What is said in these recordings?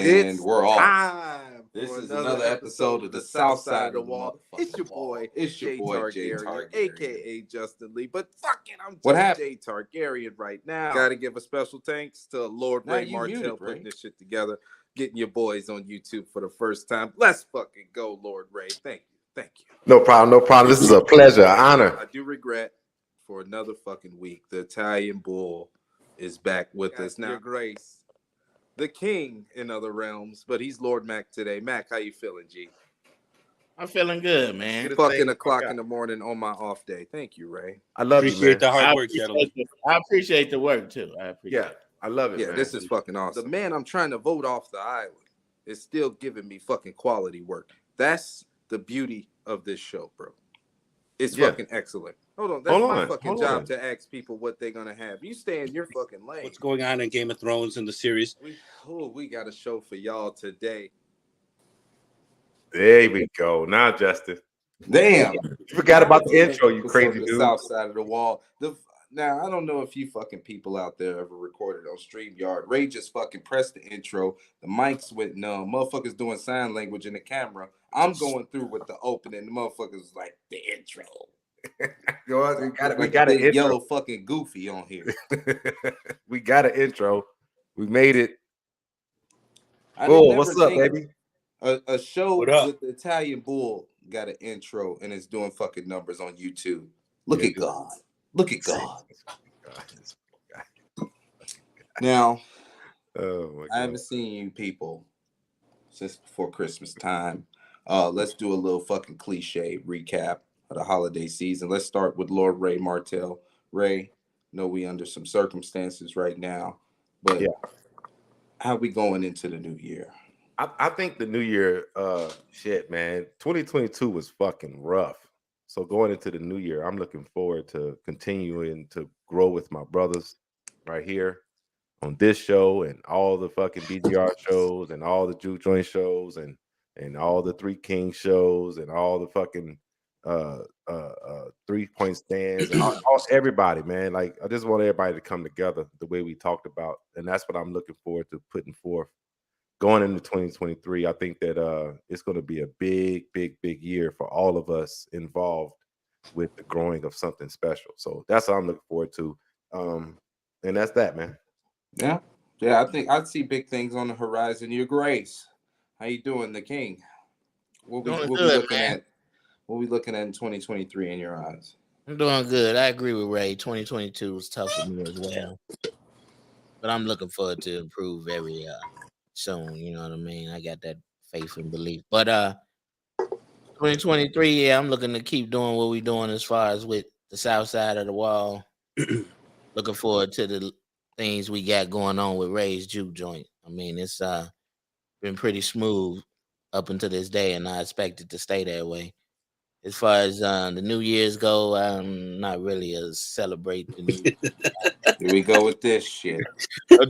And we're off. Time. This is another episode of the Southside of the Wall. It's your boy, Jay Jay Targaryen, Targaryen, aka Justin Lee. But fuck it, I'm What just happened? Jay Targaryen right now. Gotta give a special thanks to Lord Nah, Ray you Martell muted, putting Ray. this shit together, getting your boys on YouTube for the first time. Let's fucking go, Lord Ray. Thank you. No problem. This is a pleasure, an honor. I do regret for another fucking week. The Italian Bull is back with us now. Your Grace, the king in other realms, but he's Lord Mac today. Mac, how you feeling, G? I'm feeling good, man. It's fucking o'clock in the morning on my off day. Thank you, Ray. I love you, man. The hard work, gentlemen. I appreciate the work too. I appreciate it. I love it, Yeah, man. this is fucking awesome. The man I'm trying to vote off the island is still giving me fucking quality work. That's the beauty of this show, bro. It's fucking excellent. Hold on, that's my fucking job to ask people what they're gonna have. You stay in your fucking lane. What's going on in Game of Thrones in the series? We got a show for y'all today. There we go. Now, Justin. Damn. You forgot about the intro, you crazy The dude. Southside of the Wall. Now, I don't know if you fucking people out there ever recorded on StreamYard. Ray just fucking pressed the intro. The mics went numb. Motherfuckers doing sign language in the camera. I'm going through with the opening. The motherfuckers like the intro. We got an intro. Yellow fucking goofy on here. We got an intro. We made it. Bull, what's up, baby? A show What up? with the Italian Bull got an intro and it's doing fucking numbers on YouTube. Look at God. Look at God. Now, I haven't seen you people since before Christmas time. Let's do a little fucking cliche recap of the holiday season. Let's start with Lord Ray Martell. Ray, know we under some circumstances right now, but how we going into the new year? I think the new year, shit, man, 2022 was fucking rough. So going into the new year, I'm looking forward to continuing to grow with my brothers right here on this show and all the fucking BGR shows and all the Juke Joint shows and all the Three Kings shows and all the fucking 3-point stands and everybody, man. Like, I just want everybody to come together the way we talked about, and that's what I'm looking forward to putting forth going into 2023. I think that it's going to be a big year for all of us involved with the growing of something special. So that's what I'm looking forward to, and that's that, man. Yeah, I think I see big things on the horizon. Your Grace, how you doing, the King? What we looking at? What we looking at in 2023 in your eyes? I'm doing good. I agree with Ray. 2022 was tough for me as well, but I'm looking forward to improve very soon. You know what I mean? I got that faith and belief. But 2023, I'm looking to keep doing what we're doing as far as with the South Side of the Wall. Looking forward to the things we got going on with Ray's Juke Joint. I mean, it's been pretty smooth up until this day, and I expect it to stay that way. As far as the New Year's go, I'm not really a celebrate the New Year. Here we go with this shit. Not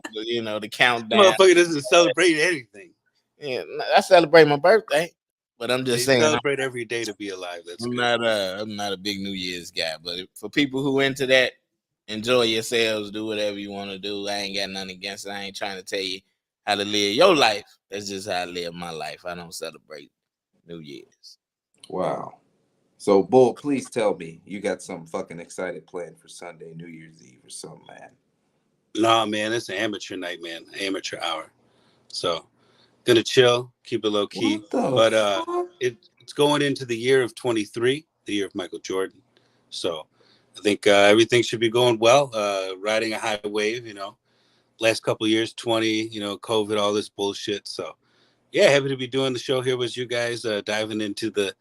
the countdown. Motherfucker doesn't celebrate anything. Yeah, I celebrate my birthday, but I'm just saying celebrate every day to be alive. That's I'm not a big New Year's guy, but for people who into that, enjoy yourselves, do whatever you want to do. I ain't got nothing against it. I ain't trying to tell you how to live your life. That's just how I live my life. I don't celebrate New Year's. Wow. So, Bull, please tell me you got something fucking excited planned for Sunday, New Year's Eve or something, man. Nah, man, it's an amateur night, man. Amateur hour. So, gonna chill, keep it low key. But it's going into the year of 23, the year of Michael Jordan. So, I think everything should be going well. Riding a high wave, last couple of years, 20, COVID, all this bullshit. So, yeah, happy to be doing the show here with you guys, diving into the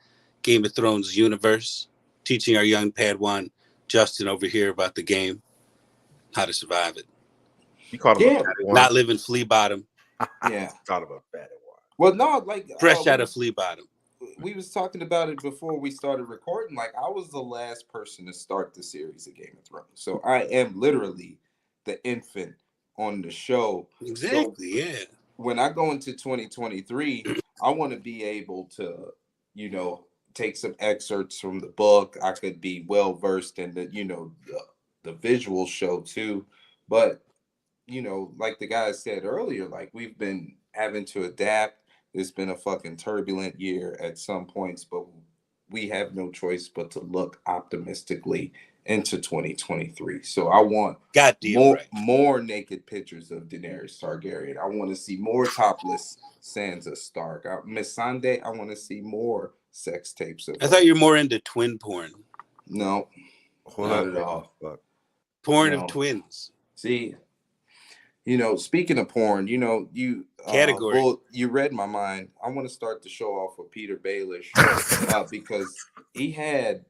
Game of Thrones universe, teaching our young Padawan Justin over here about the game, how to survive it. You called him a Padawan? Not live in Flea Bottom. Yeah. Called him a Padawan. Well, no, like fresh out of Flea Bottom. We was talking about it before we started recording. Like, I was the last person to start the series of Game of Thrones, so I am literally the infant on the show. Exactly. So, yeah. When I go into 2023, I want to be able to, take some excerpts from the book. I could be well versed in the visual show too. But like the guy said earlier, like we've been having to adapt. It's been a fucking turbulent year at some points, but we have no choice but to look optimistically into 2023. So I want more naked pictures of Daenerys Targaryen. I want to see more topless Sansa Stark. Miss Sunday, I want to see more sex tapes of I thought you were more into twin porn. No, not at all. Porn of twins. See, speaking of porn, you category. You read my mind. I want to start the show off with Peter Baelish because he had,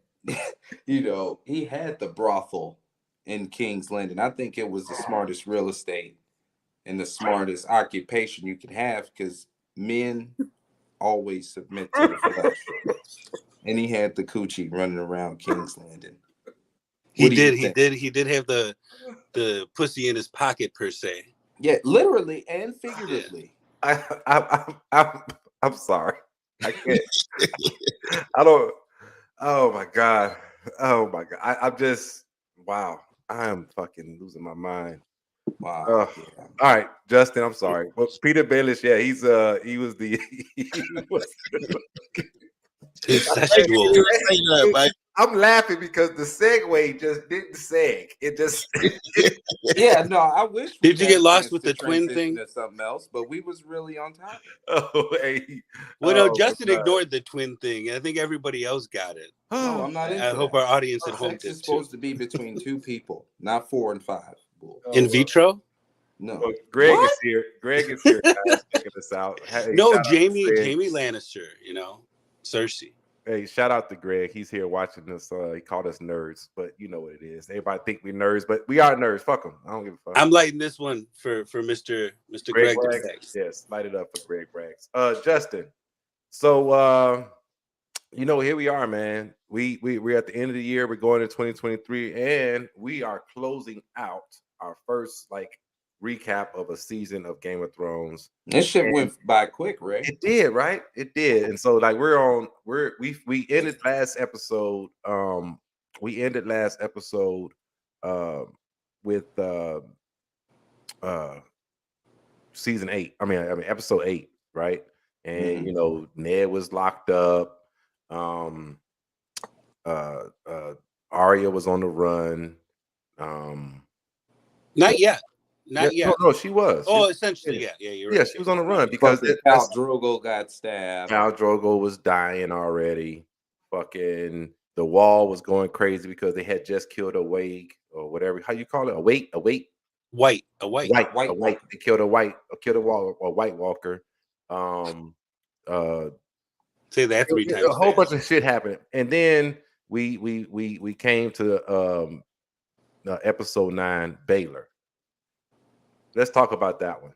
he had the brothel in King's Landing. I think it was the smartest real estate and the smartest occupation you could have because men always submit to the flesh. And he had the coochie running around King's Landing. He did have the pussy in his pocket per se. Yeah, literally and figuratively. I'm sorry. I can't. I don't. Oh my god. I'm just. Wow. I am fucking losing my mind. Wow. Yeah. All right, Justin. I'm sorry. Well, Peter Baelish. Yeah, he was the. I'm laughing because the segue just didn't seg. It just. Yeah, no. I wish. Did you get lost with the twin thing? Or something else, but we was really on topic. Oh, hey. Well, no, Justin ignored the twin thing. I think everybody else got it. No, I'm not. I hope our audience at home sex did is supposed to be between two people, not 4 and 5. In vitro? No. Well, Greg is here. Greg is here checking us out. Hey, no, Jamie Lannister. Cersei. Hey, shout out to Greg. He's here watching us. He called us nerds, but you know what it is. Everybody think we're nerds, but we are nerds. Fuck them. I don't give a fuck. I'm lighting this one for Mr. Greg Braggs. Yes, light it up for Greg Braggs. Justin. So here we are, man. We're at the end of the year. We're going to 2023, and we are closing out our first recap of a season of Game of Thrones. This shit went by quick, Ray. It did, right? It did. And so we ended last episode. We ended last episode with season 8. I mean episode 8, right? And Ned was locked up. Arya was on the run. Not yet. Not yet. No, she was. Oh, essentially, yeah. You're right. Yeah, she was on the run because Khal Drogo got stabbed. Khal Drogo was dying already. Fucking the wall was going crazy because they had just killed a wake or whatever. How you call it? A white. They killed a White Walker. Say that 3 times. A whole bunch of shit happened, and then we came to episode 9, Baylor. Let's talk about that one.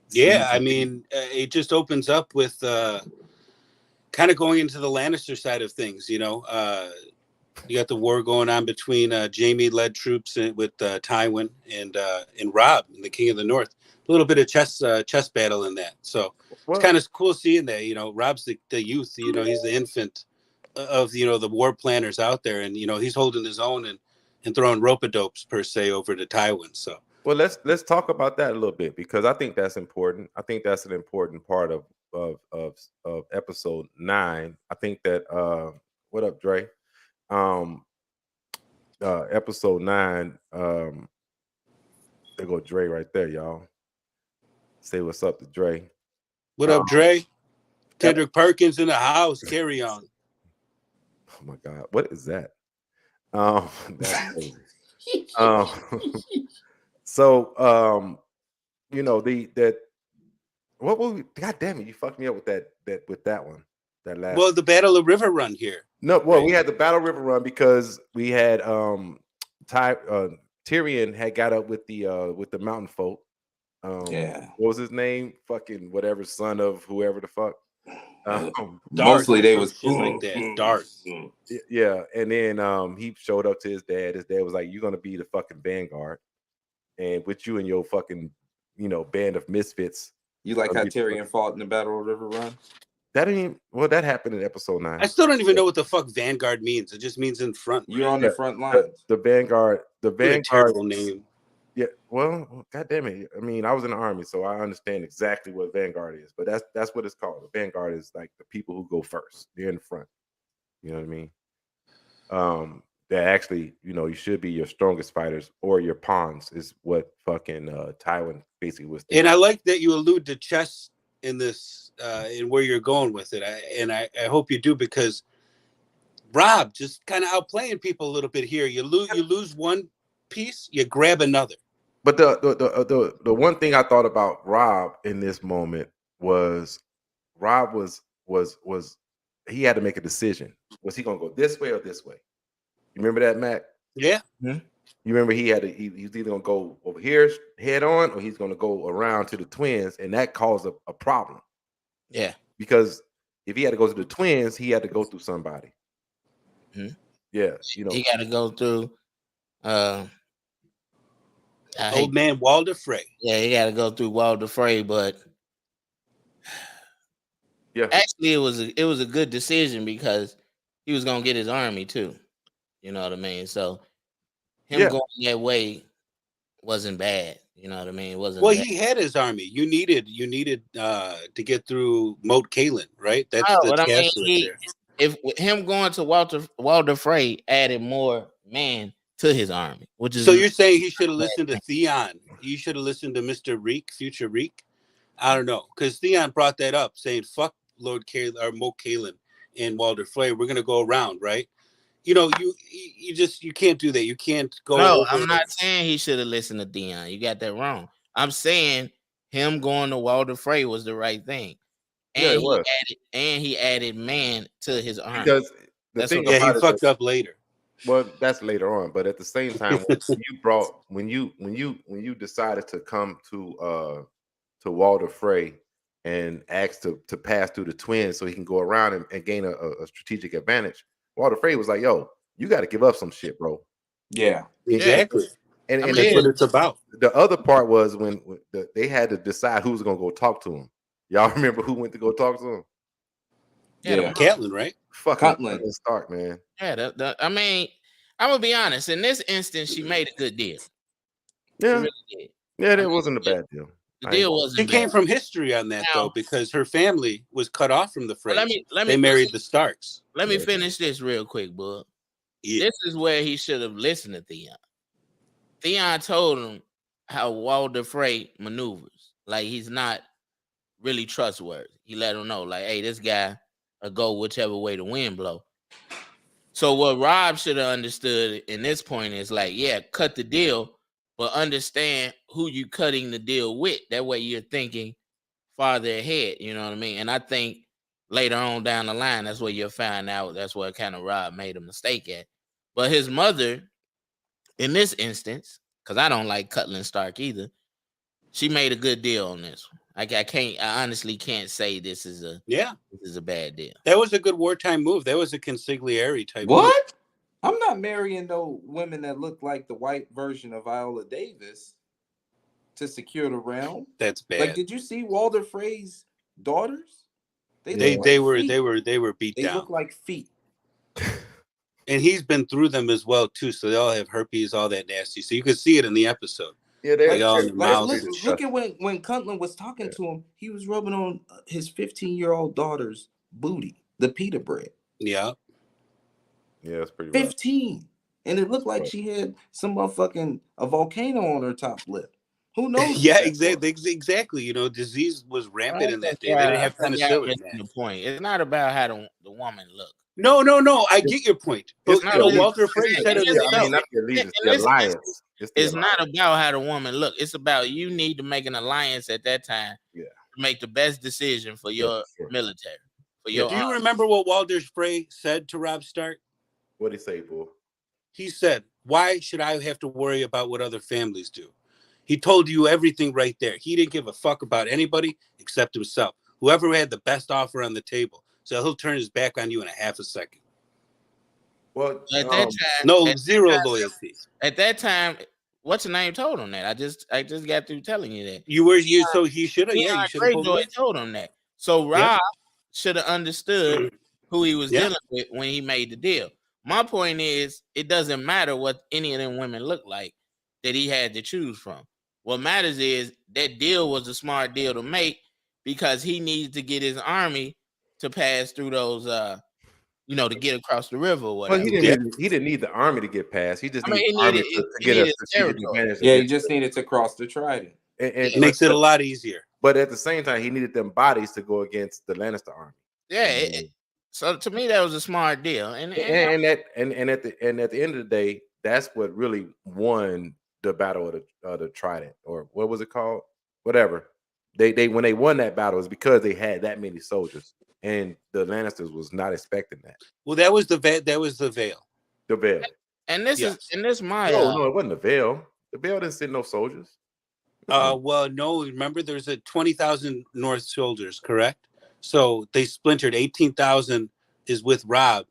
Yeah, I mean, it just opens up with kind of going into the Lannister side of things. You got the war going on between Jaime-led troops with Tywin and Robb, the King of the North. A little bit of chess battle in that. So it's kind of cool seeing that. Robb's the youth. He's the infant of the war planners out there, and he's holding his own and throwing rope-a-dopes per se over to Tywin. So well, let's talk about that a little bit because I think that's important. I think that's an important part of episode 9. I think that what up, Dre? Episode 9. There go Dre right there, y'all. Say what's up to Dre. What up, Dre? Kendrick Perkins in the house. Carry on. Oh my God, what is that? That's crazy. So what was God damn it, you fucked me up with that one. That last the Battle of River Run here. No, we had the Battle River Run because we had Tyrion had got up with the mountain folk. What was his name? Fucking whatever, son of whoever the fuck. Mostly they was like that. Dark. Yeah, and then he showed up to his dad. His dad was like, "You're gonna be the fucking vanguard, and with you and your fucking band of misfits." You like how Tyrion fought in the Battle of River Run? That happened in episode 9. I still don't even know what the fuck vanguard means. It just means in front. You're on the front lines. The vanguard. The vanguard name. Yeah, well, God damn it. I mean, I was in the Army, so I understand exactly what Vanguard is. But that's what it's called. The Vanguard is like the people who go first. They're in the front. You know what I mean? That actually, you should be your strongest fighters or your pawns is what fucking Tywin basically was thinking. And I like that you allude to chess in this, and where you're going with it. I hope you do, because Rob just kind of outplaying people a little bit here. You lose one piece, you grab another. But the one thing I thought about Rob in this moment was Rob was he had to make a decision. Was he gonna go this way or this way? You remember that, Matt? Yeah. Mm-hmm. You remember he's either gonna go over here head on, or he's gonna go around to the twins, and that caused a problem. Yeah. Because if he had to go to the twins, he had to go through somebody. Mm-hmm. Yeah, he got to go through old man Walder Frey. Yeah, he got to go through Walder Frey, but yeah, actually it was a good decision because he was gonna get his army too. You know what I mean? So him going that way wasn't bad. You know what I mean? It wasn't. Well, bad. he had his army. You needed to get through Moat Cailin, right? That's if him going to Walder Frey added more man to his army, which is so you're saying he should have listened to Theon. He should have listened to Mr. Reek, Future Reek. I don't know, because Theon brought that up, saying fuck Lord Cailin or Moat Cailin and Walder Frey. We're gonna go around, right? You can't do that. You can't go. No, I'm not saying he should have listened to Theon. You got that wrong. I'm saying him going to Walder Frey was the right thing. And he added man to his army. Because he fucked up later. Well, that's later on, but at the same time, when you decided to come to Walder Frey and asked to pass through the twins so he can go around and gain a strategic advantage, Walder Frey was like, "Yo, you got to give up some shit, bro." Yeah, exactly. And that's what it's about. The other part was when they had to decide who was going to go talk to him. Y'all remember who went to go talk to him? Yeah, Catelyn, right? Catelyn Stark, man. Yeah, I mean, I'm gonna be honest. In this instance, she made a good deal. Yeah, really did. Yeah, that wasn't a bad deal. The deal wasn't. She came from history on that though, because her family was cut off from the Freys. They married the Starks. Let me finish this real quick, bud. Yeah. This is where he should have listened to Theon. Theon told him how Walder Frey maneuvers. Like, he's not really trustworthy. He let him know, like, hey, this guy will go whichever way the wind blow. So what Rob should have understood in this point is like, yeah, cut the deal, but understand who you cutting the deal with. That way you're thinking farther ahead. You know what I mean? And I think later on down the line, that's where you'll find out that's where kind of Rob made a mistake at. But his mother, in this instance, because I don't like Catelyn Stark either, she made a good deal on this one. I honestly can't say this is a bad deal. That was a good wartime move. That was a consigliere type. What? Move. I'm not marrying no women that look like the white version of Viola Davis to secure the realm. That's bad. Like, did you see Walder Frey's daughters? They were beat down. They look like feet. And he's been through them as well too, so they all have herpes, all that nasty. So you could see it in the episode. Yeah, look at when Cutler was talking to him, he was rubbing on his 15-year-old daughter's booty, the pita bread. Yeah. Yeah, that's pretty 15. Rough. And it looked like she had a volcano on her top lip. Who knows? Yeah, exactly. You know, disease was rampant in that day. They didn't have penicillin. The point. It's not about how the woman look. No. I get your point. But Walter Frey said it himself. It's not about how the woman look. It's about you need to make an alliance at that time to make the best decision for your military. For your Do you remember what Walter Frey said to Robb Stark? What did he say, Bull? He said, "Why should I have to worry about what other families do?" He told you everything right there. He didn't give a fuck about anybody except himself. Whoever had the best offer on the table. So he'll turn his back on you in a half a second. Well, at that time, zero loyalty. At that time, what's the name told him that? I just got through telling you that. So he should have. Yeah, you should have told him that. So Rob should have understood who he was dealing with when he made the deal. My point is, it doesn't matter what any of them women look like. that he had to choose from. What matters is that deal was a smart deal to make because he needed to get his army to pass through those, to get across the river or whatever. Well, he didn't need the army to get past. He just needed the army to get a strategic advantage. Yeah, he just needed to cross the Trident. It makes it a lot easier. But at the same time, he needed them bodies to go against the Lannister army. Yeah. So to me, that was a smart deal. And at the end of the day, that's what really won the battle of the Trident, or what was it called? Whatever. They when they won that battle is because they had that many soldiers, and the Lannisters was not expecting that. Well, that was the veil. The veil. And this is my no, it wasn't the veil. The veil didn't send no soldiers. Well, no. Remember, there's a 20,000 North soldiers, correct? So they splintered. 18,000 is with Robb,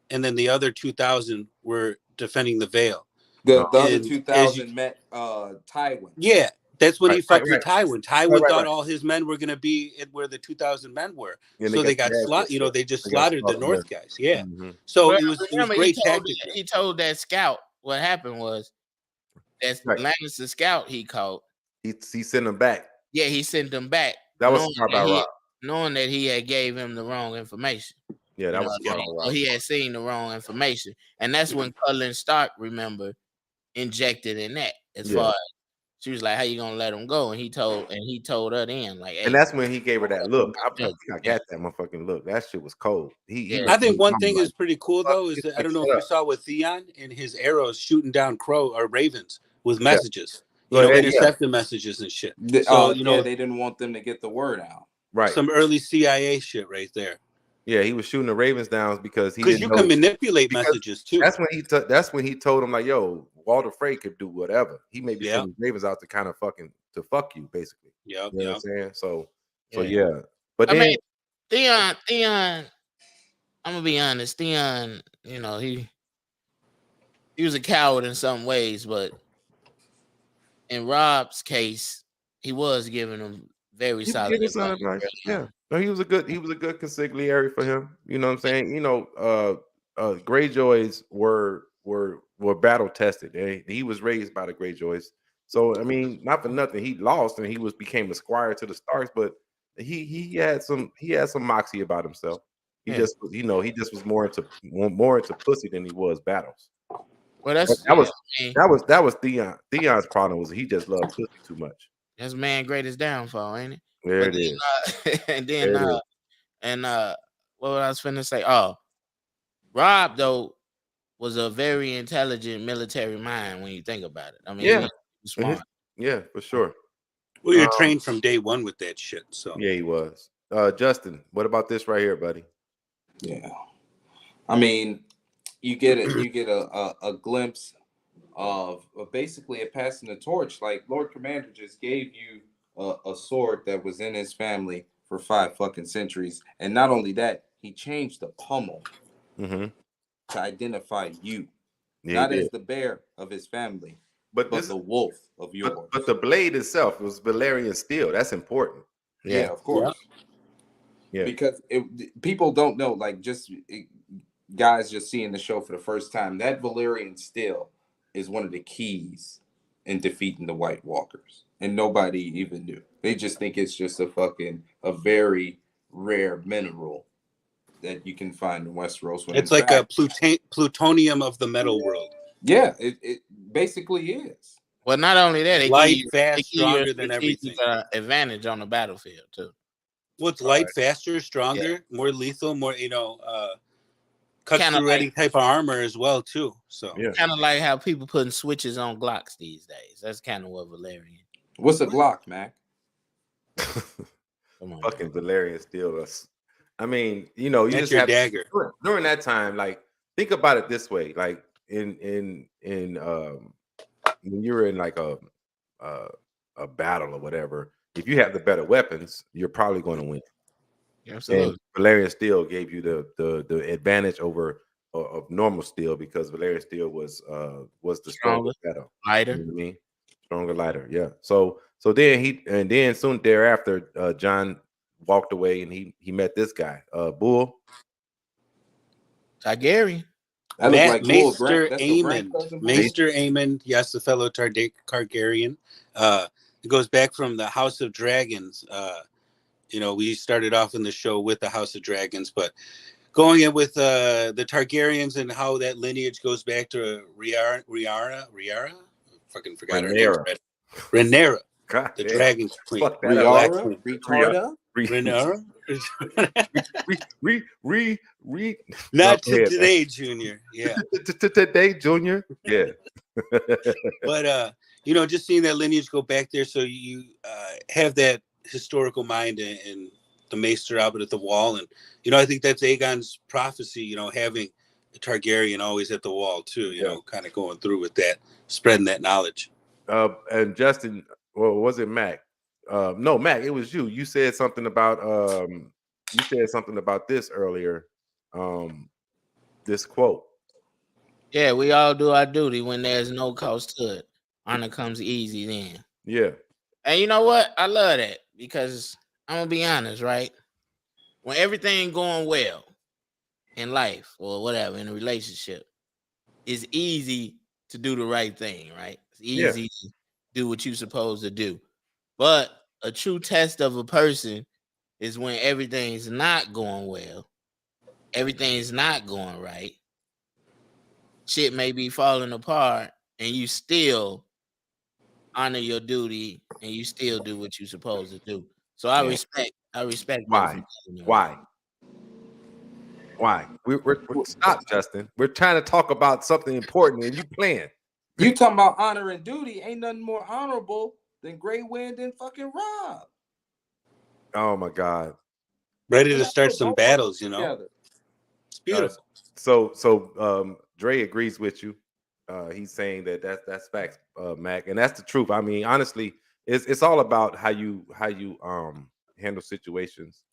and then the other 2,000 were defending the veil. The other 2,000 met Tywin. Yeah, that's when he fucked with Tywin. Tywin thought all his men were going to be where the 2,000 men were. And so they got slaughtered. They just slaughtered the North guys. Yeah. Mm-hmm. So it was great tactic. He told that scout what happened was that Lannister scout he caught. He sent him back. Yeah, he sent them back. That was smart by Robb. Knowing that he had gave him the wrong information. Yeah, that was smart. So he had seen the wrong information. And that's when Cullen Stark, remember, injected in that far as she was like, how you gonna let him go? And he told her then, like, hey, and that's when he gave her that look. I got that motherfucking look. That shit was cold. I think one thing is pretty cool though, is that I don't know if you saw with Theon and his arrows shooting down ravens with messages. Intercepting messages and shit. So they didn't want them to get the word out. Right. Some early CIA shit right there. Yeah, he was shooting the ravens down because you can manipulate messages too. That's when he told him like, "Yo, Walter Frey could do whatever. He may be sending ravens out to kind of fuck you, basically." Yeah, you know what I'm saying? So yeah. But I mean, Theon. I'm gonna be honest. Theon, he was a coward in some ways, but in Robb's case, he was giving him very solid advice. Yeah. No, he was a good consigliere for him. You know what I'm saying? Greyjoys were battle tested. He was raised by the Greyjoys. So I mean, not for nothing, he lost and he became a squire to the Starks, but he had some moxie about himself. He just was more into pussy than he was battles. Well, that was Theon. Theon's problem was he just loved pussy too much. That's man's greatest downfall, ain't it? There it is. What I was finna say? Oh, Robb though was a very intelligent military mind when you think about it. I mean, he was smart. Yeah, for sure. Well, you're trained from day one with that shit. So yeah, he was. Justin, what about this right here, buddy? Yeah, I mean, you get a glimpse of basically a passing the torch. Like Lord Commander just gave you a sword that was in his family for 5 fucking centuries, and not only that, he changed the pommel to identify you, not as the bear of his family, but the wolf of yours. But the blade itself was Valyrian steel. That's important. Yeah, of course. Yeah, because people don't know, like guys just seeing the show for the first time, that Valyrian steel is one of the keys in defeating the White Walkers, and nobody even knew. They just think it's just a very rare mineral that you can find in Westeros. It's like a plutonium of the metal world. Yeah, it basically is. Well, not only that, light, fast, stronger than everything. Advantage on the battlefield too. What's light, faster, stronger, more lethal, more cut through any type of armor as well too. So kind of like how people putting switches on Glocks these days. That's kind of what Valyrian. What's a Glock, Mac? Fucking Valyrian steel. I mean, you just your have dagger during that time. Like, think about it this way: like in when you're in like a battle or whatever, if you have the better weapons, you're probably going to win. Absolutely. And Valyrian steel gave you the advantage over of normal steel because Valyrian steel was the strongest metal, lighter. You know what I mean? Stronger, lighter. Yeah. So then soon thereafter, John walked away and he met this guy, Bull Targaryen. That looks like Maester that's Aemon. Maester Aemon, yes, the fellow Targaryen. It goes back from the House of Dragons. We started off in the show with the House of Dragons, but going in with the Targaryens and how that lineage goes back to Rhaenyra. Fucking forgot her name. Rhaenyra, the Dragon Queen. Rhaenyra, Ricarda, Rhaenyra. Not today, Junior. Yeah. Today, Junior. Yeah. But just seeing that lineage go back there, so you have that historical mind and the Maester out at the wall, and I think that's Aegon's prophecy. Having a Targaryen always at the wall too. Kind of going through with that, spreading that knowledge. And Justin, well, was it Mac? No, Mac, it was you. You said something about this earlier. This quote. Yeah, we all do our duty when there's no cost to it. Honor comes easy then. Yeah. And you know what? I love that because I'm gonna be honest, right? When everything going well in life or whatever in a relationship, it's easy to do the right thing, right? It's easy to do what you're supposed to do. But a true test of a person is when everything's not going well, everything's not going right, shit may be falling apart, and you still honor your duty and you still do what you're supposed to do. So I respect Why? We're stop, Justin. We're trying to talk about something important and you playing. You talking about honor and duty? Ain't nothing more honorable than Grey Wind and fucking Rob. Oh my God. Ready to start some battles, It's beautiful. So Dre agrees with you. He's saying that's facts, Mac, and that's the truth. I mean, honestly, it's all about how you handle situations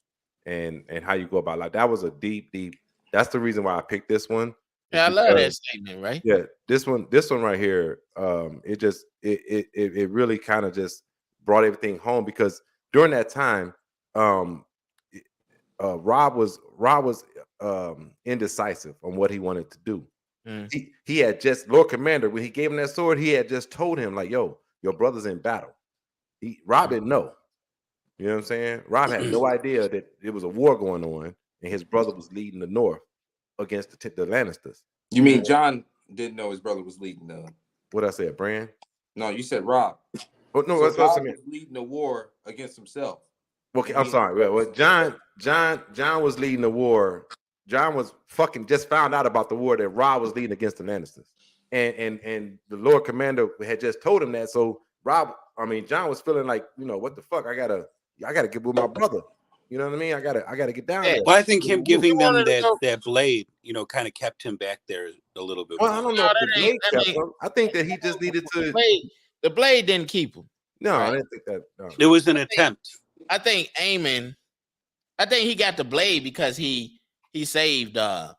and how you go about life. That was a deep. That's the reason why I picked this one. Yeah, I love that statement, right? Yeah, this one right here. It really kind of just brought everything home because during that time, Rob was indecisive on what he wanted to do. He had just Lord Commander when he gave him that sword, he had just told him like, "Yo, your brother's in battle." Rob didn't know. You know what I'm saying? Rob had no idea that there was a war going on, and his brother was leading the North against the Lannisters. You mean John didn't know his brother was leading the? What I said, Bran? No, you said Rob. Oh no, so Rob was leading the war against himself. Okay, I'm sorry. Well, John was leading the war. John was fucking just found out about the war that Rob was leading against the Lannisters, and the Lord Commander had just told him that. So John was feeling like, what the fuck? I gotta get with my brother. You know what I mean? I gotta get down there. Well, I think him giving them that blade, kind of kept him back there a little bit. Well, I don't know if the blade kept him. I think that he just needed to. The blade didn't keep him. No, right? I didn't think that. No. It was an attempt. I think Aemon. I think he got the blade because he saved the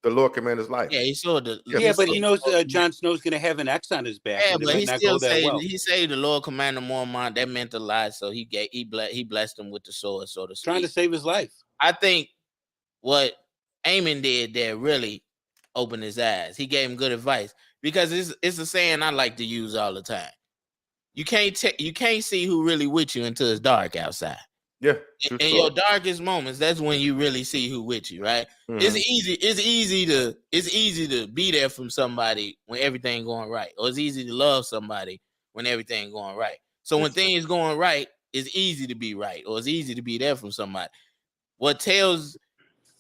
Lord Commander's life. Yeah, he saw the. Yeah, but he knows Jon Snow's going to have an X on his back. Yeah, but he saved the Lord Commander Mormont. That meant a lot. So he blessed him with the sword, so to speak. Trying to save his life. I think what Aemon did there really opened his eyes. He gave him good advice because it's a saying I like to use all the time. You can't see who really with you until it's dark outside. Yeah. In your darkest moments, that's when you really see who with you, right? Mm-hmm. It's easy to be there from somebody when everything going right, or it's easy to love somebody when everything going right. So when things going right, it's easy to be right, or it's easy to be there from somebody. What tells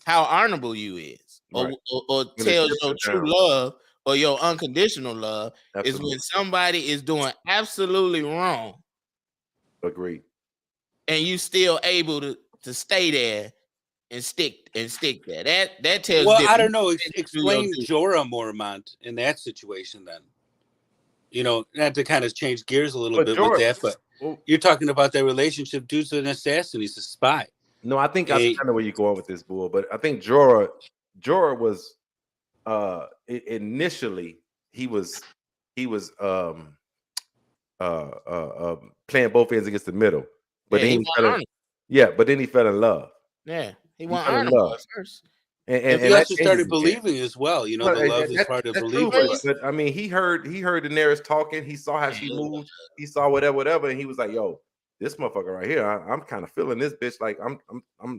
how honorable you is, or tells your true love or your unconditional love is when somebody is doing absolutely wrong. Agreed. And you still able to stay there and stick there. That tells. Well, I don't know. Explain Jorah Mormont in that situation, then. Not to kind of change gears a little bit with that, but you're talking about that relationship. Dude's an assassin. He's a spy. No, I think I know where you're going with this, Bull. But I think Jorah was initially he was playing both ends against the middle. But then he fell in love. Yeah, he wasn't honorable at first. And he also started believing as well. You know, the love is part of believing. But I mean, he heard Daenerys talking. He saw how she moved. He saw whatever, and he was like, "Yo, this motherfucker right here, I'm kind of feeling this bitch. Like I'm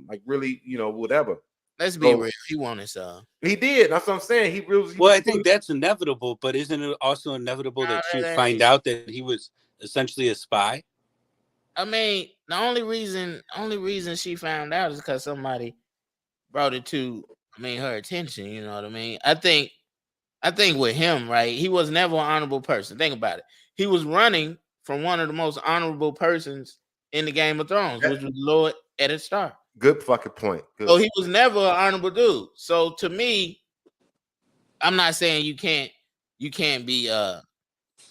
like really, whatever." Let's be real. He wanted some. He did. That's what I'm saying. He really. Well, I think that's inevitable, but isn't it also inevitable that you find out that he was essentially a spy? I mean, the only reason she found out is because somebody brought it to, her attention. You know what I mean? I think with him, right? He was never an honorable person. Think about it. He was running from one of the most honorable persons in the Game of Thrones, which was Lord Eddard Stark. Good fucking point. Good. So he was never an honorable dude. So to me, I'm not saying you can't be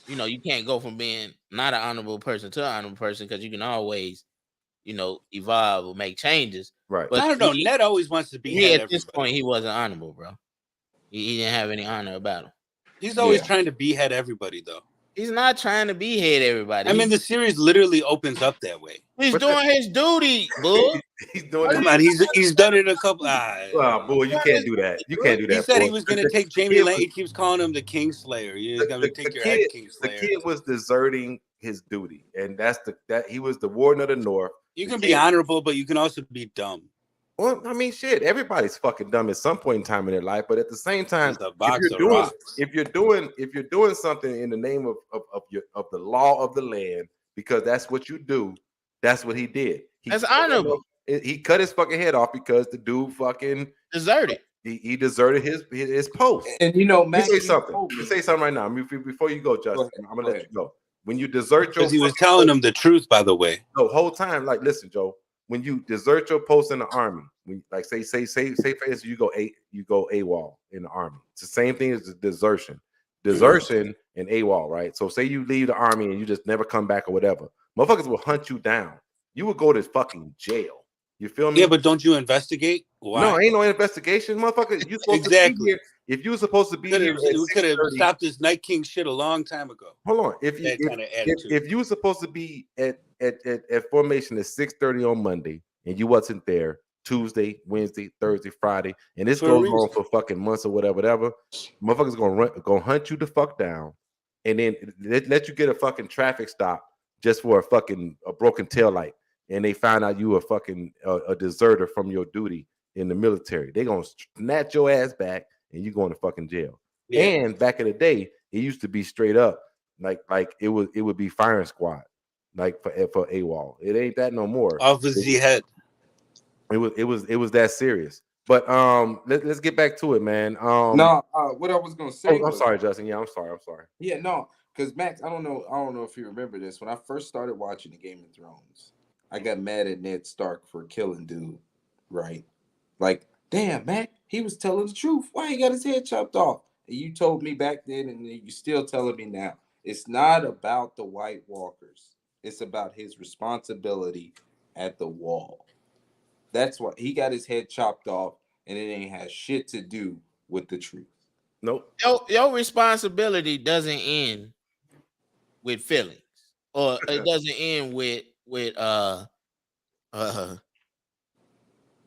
you can't go from being not an honorable person to an honorable person, because you can always, evolve or make changes. Right. But I don't know. Ned always wants to be at this point, he wasn't honorable, bro. He didn't have any honor about him. He's always trying to behead everybody, though. He's not trying to behead everybody. I mean, the series literally opens up that way. He's doing his duty, boo. He's doing. Come on, he's done it a couple. Oh, boy, you can't do that. You can't do that. He said he was going to take Jamie Lane. He keeps calling him the Kingslayer. He's going to take your head, Kingslayer. The kid was deserting his duty, and that he was the warden of the North. You can be honorable, but you can also be dumb. Well, I mean, shit. Everybody's fucking dumb at some point in time in their life, but at the same time, if you're doing something in the name of the law of the land, because that's what you do, that's what he did. That's honorable. He cut his fucking head off because the dude fucking deserted. He deserted his post. And Matt, say something. Say something right now. Before you go, Justin, I'm gonna let you go. When you desert your, because he was telling him the truth, by the way. The whole time, like, listen, Joe. When you desert your post in the army, when like say for instance, you go AWOL in the army. It's the same thing as desertion and AWOL, right? So say you leave the army and you just never come back or whatever, motherfuckers will hunt you down. You would go to fucking jail. You feel me? Yeah, but don't you investigate? Why? No, ain't no investigation, motherfucker. You supposed to be here. If you were supposed to be here, we could have stopped this Night King shit a long time ago. Hold on. If you were supposed to be at formation at 6:30 on Monday and you wasn't there Tuesday, Wednesday, Thursday, Friday, and this goes on for fucking months or whatever, motherfuckers gonna hunt you the fuck down, and then let you get a fucking traffic stop just for a broken tail light, and they find out you a fucking a deserter from your duty in the military. They gonna snatch your ass back and you going to fucking jail. Yeah. And back in the day, it used to be straight up like it would be firing squad, like for AWOL. It ain't that no more. Off his head. It was that serious. But let's get back to it, man. What I was gonna say. I'm sorry, Justin. Yeah, I'm sorry. Yeah, no, because Max, I don't know if you remember this. When I first started watching the Game of Thrones, I got mad at Ned Stark for killing dude, right? Like, damn, Mac, he was telling the truth. Why he got his head chopped off? And you told me back then, and you still telling me now. It's not about the White Walkers. It's about his responsibility at the wall. That's why he got his head chopped off, and it ain't has shit to do with the truth. Nope. Your responsibility doesn't end with feelings, or it doesn't end with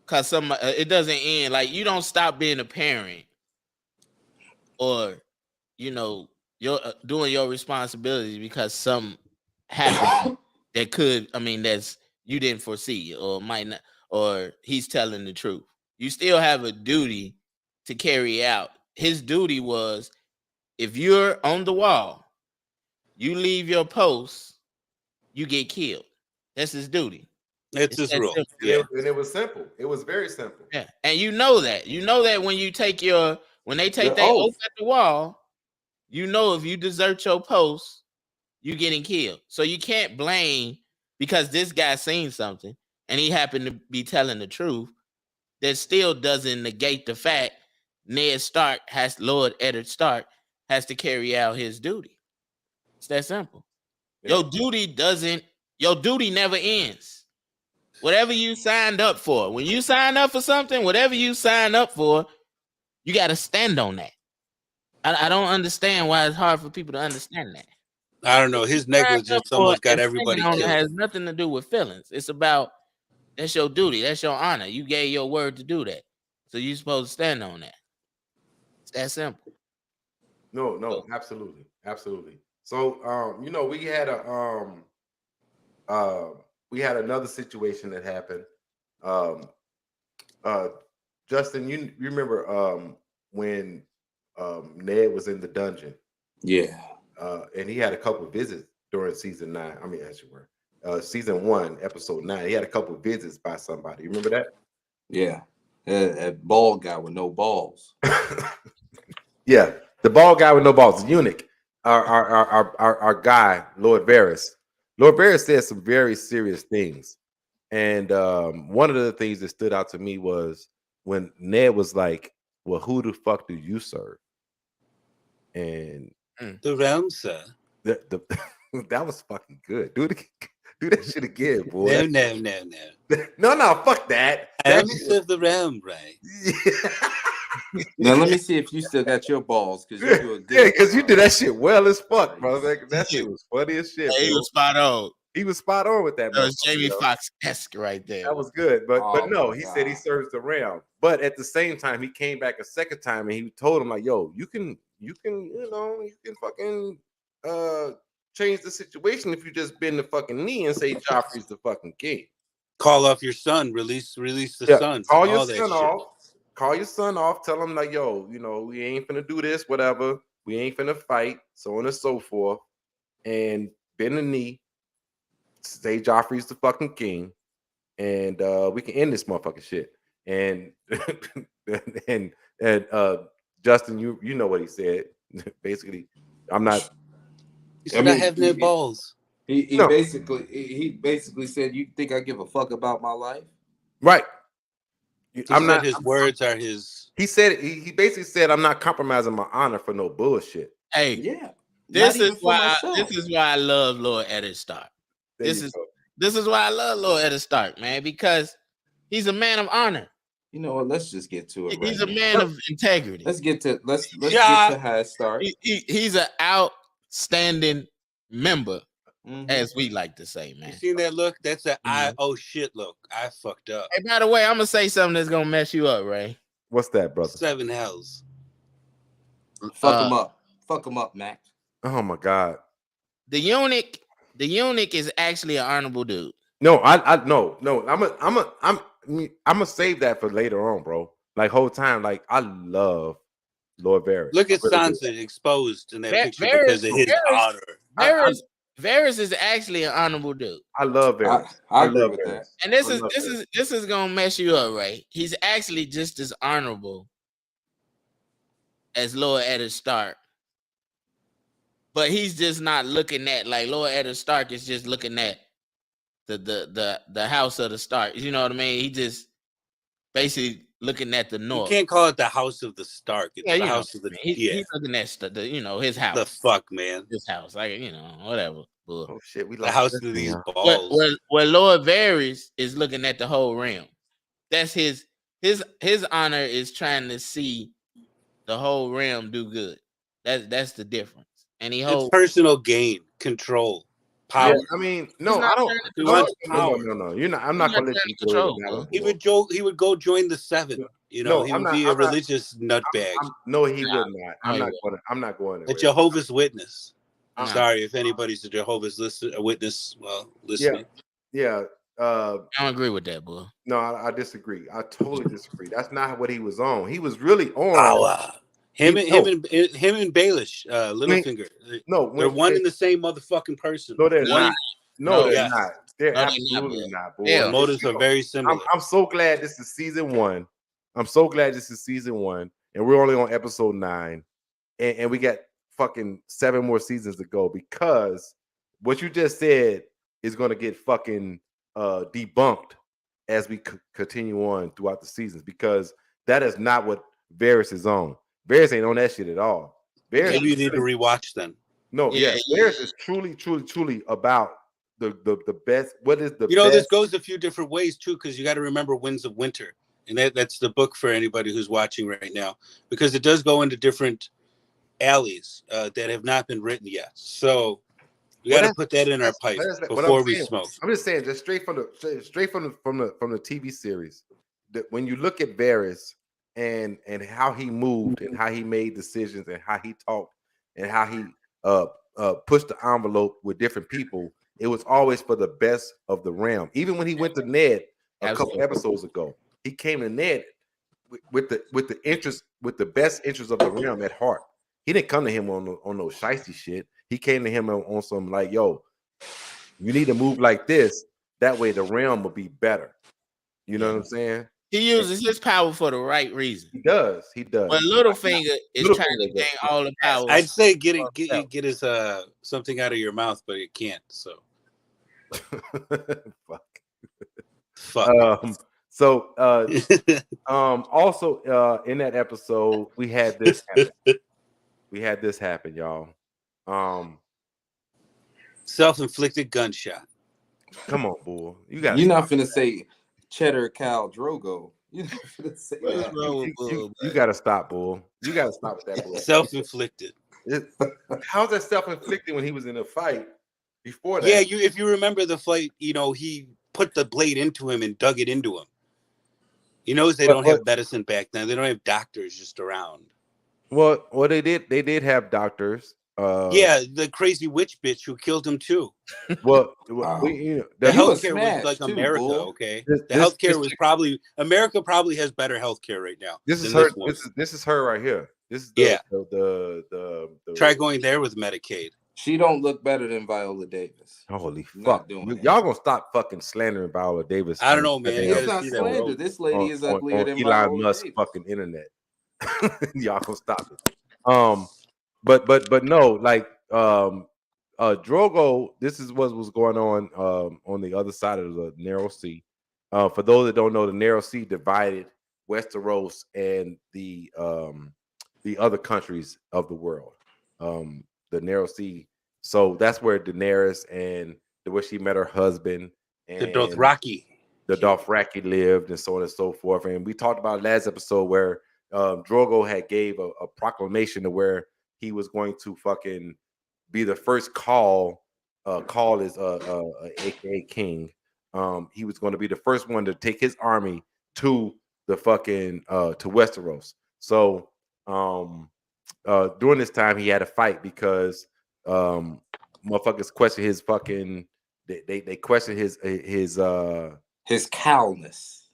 cause it doesn't end like you don't stop being a parent, or you're doing your responsibilities because something happened that could, that's you didn't foresee or might not, or he's telling the truth. You still have a duty to carry out. His duty was, if you're on the wall, you leave your post, you get killed. That's his duty. It's his rule. Yeah. And it was simple. It was very simple. Yeah. And you know that when you take when they take their oath at the wall, if you desert your post, you getting killed. So you can't blame because this guy seen something and he happened to be telling the truth. That still doesn't negate the fact Lord Eddard Stark has to carry out his duty. It's that simple. Yeah. Your duty never ends. Whatever you signed up for, when you sign up for something, whatever you sign up for, you got to stand on that. I don't understand why it's hard for people to understand that. I don't know. His negligence almost got everybody killed. It has nothing to do with feelings. It's about, that's your duty. That's your honor. You gave your word to do that. So you're supposed to stand on that. It's that simple. No, absolutely. So we had another situation that happened. Justin, you remember when Ned was in the dungeon? Yeah. And he had a couple of visits during season 9. I mean, season 1, episode 9. He had a couple of visits by somebody. You remember that? Yeah. A bald guy with no balls. Yeah, the bald guy with no balls, the eunuch. Our guy, Lord Varys. Lord Varys said some very serious things. And one of the things that stood out to me was when Ned was like, well, who the fuck do you serve? And the realm, sir. That was fucking good. Do that shit again, boy. No. Fuck that. I only serve the realm, right? Now let me see if you still got your balls, because you do a good. Yeah, because you did that shit well as fuck, bro. That shit was funny as shit. He was spot on. He was spot on with that. That was Jamie Foxx-esque right there. That was good, but no, he said he serves the realm. But at the same time, he came back a second time and he told him like, "Yo, you can fucking change the situation if you just bend the fucking knee and say Joffrey's the fucking king. Call off your son. Release the son. Call your son off. Call your son off. Tell him like, yo, we ain't finna do this, whatever. We ain't finna fight, so on and so forth. And bend the knee. Say Joffrey's the fucking king, and we can end this motherfucking shit." And Justin, you know what he said. Basically, I'm not. He said, I have no balls. He basically said, "You think I give a fuck about my life?" Right. His words are his. He said he basically said, "I'm not compromising my honor for no bullshit." Hey, yeah. This is why I love Lord Eddard Stark. This is why I love Lord Eddard Stark, man, because he's a man of honor. You know what? Let's just get to it. He's a man of integrity. Let's get to how it starts. He's an outstanding member, as we like to say, man. You seen that look? That's an oh shit look. I fucked up. Hey, by the way, I'm gonna say something that's gonna mess you up, Ray. What's that, brother? 7 hells. Fuck him up. Fuck him up, Mac. Oh my God. The eunuch is actually an honorable dude. No, no. I'm gonna save that for later on, bro. Like whole time, like I love Lord Varys. Look at Sansa exposed in that picture because of his honor. Varys is actually an honorable dude. I love Varys. I agree with that. And this is gonna mess you up, right? He's actually just as honorable as Lord Eddard Stark. But he's just not looking at, like, Lord Eddard Stark is just looking at the house of the Stark. You know what I mean? He just basically looking at the north. You can't call it the house of the Stark. It's the house of the He's looking at his house. The fuck, man. His house, like whatever. But oh shit, we the house of these balls. Where Lord Varys is looking at the whole realm. That's his honor is trying to see the whole realm do good. That's the difference. And it's personal gain, control, power. Yeah, I mean, no, I don't. No. You're not. I'm not going to let you control. He would go join the 7. He would be a religious nutbag. No, he would not. I'm not going. A Jehovah's Witness. I'm sorry if anybody's a Jehovah's Witness. Well, listening. Yeah. I don't agree with that, boy. No, I disagree. I totally disagree. That's not what he was on. He was really on. Him and Baelish, Littlefinger. They're one and the same motherfucking person. No, they're not. No, they're not. They're absolutely not, boy. Their motives are very similar. I'm so glad this is season 1. I'm so glad this is season 1, and we're only on episode 9, and we got fucking 7 more seasons to go, because what you just said is going to get fucking debunked as we continue on throughout the seasons, because that is not what Varys is on. Varys ain't on that shit at all. Maybe you need to rewatch then. No, Varys is truly about the best. What is the best? This goes a few different ways too, because you got to remember Winds of Winter, and that's the book for anybody who's watching right now, because it does go into different alleys that have not been written yet. So we got to put that in our pipe before we smoke. I'm just saying, just straight from the TV series, that when you look at Varys, and how he moved and how he made decisions and how he talked and how he pushed the envelope with different people, it was always for the best of the realm. Even when he went to Ned a couple episodes ago, he came to Ned with the best interest of the realm at heart. He didn't come to him on no shiesty shit. He came to him on some like, yo, you need to move like this. That way the realm will be better. You know what I'm saying? He uses his power for the right reason. He does. But Littlefinger is trying to gain all the power. I'd say get his something out of your mouth, but it can't. So fuck. Also in that episode, we had this happen. Y'all. Self-inflicted gunshot. Come on, boy. You're not finna say Cheddar Cal Drogo. You're not finna say that. You gotta stop, bull. You gotta stop with that, bull. Self-inflicted. How's that self-inflicted when he was in a fight before that? Yeah, if you remember the fight, he put the blade into him and dug it into him. He knows they don't have medicine back then. They don't have doctors just around. Well, they did have doctors. Yeah, the crazy witch bitch who killed him too. Well, the healthcare was like America. Bull. Okay, the healthcare was probably America. Probably has better healthcare right now. This is her. This is her right here. This is the Try going there with Medicaid. She don't look better than Viola Davis. Holy fuck! Y'all gonna stop fucking slandering Viola Davis? I don't know, man. It's not slander. This lady is uglier than Elon Musk fucking internet. Y'all gonna stop it? But no, like Drogo. This is what was going on the other side of the Narrow Sea. For those that don't know, the Narrow Sea divided Westeros and the other countries of the world. The Narrow Sea. So that's where Daenerys and where she met her husband and the Dothraki lived, and so on and so forth. And we talked about last episode where Drogo had gave a proclamation to where he was going to fucking be the first call is aka king. He was going to be the first one to take his army to the fucking to Westeros. So during this time he had a fight because motherfuckers question his fucking they question his cowness.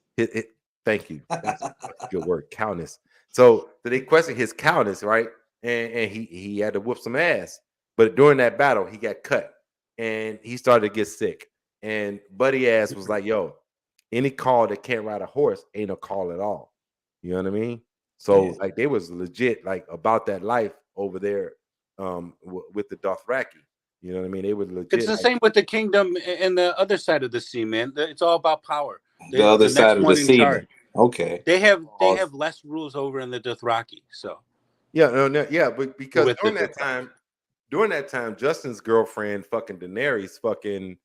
Thank you. That's a good word, cowness. So they question his cowness, right? And he had to whoop some ass. But during that battle, he got cut and he started to get sick. And Buddy Ass was like, yo, any call that can't ride a horse ain't no call at all. You know what I mean? So like they was legit like about that life over there with the Dothraki. You know what I mean? They were legit. It's the same with the kingdom and the other side of the sea, man. It's all about power. The other side of the sea. Okay. They have less rules over in the Dothraki. So but because during that time, Justin's girlfriend, fucking Daenerys, fucking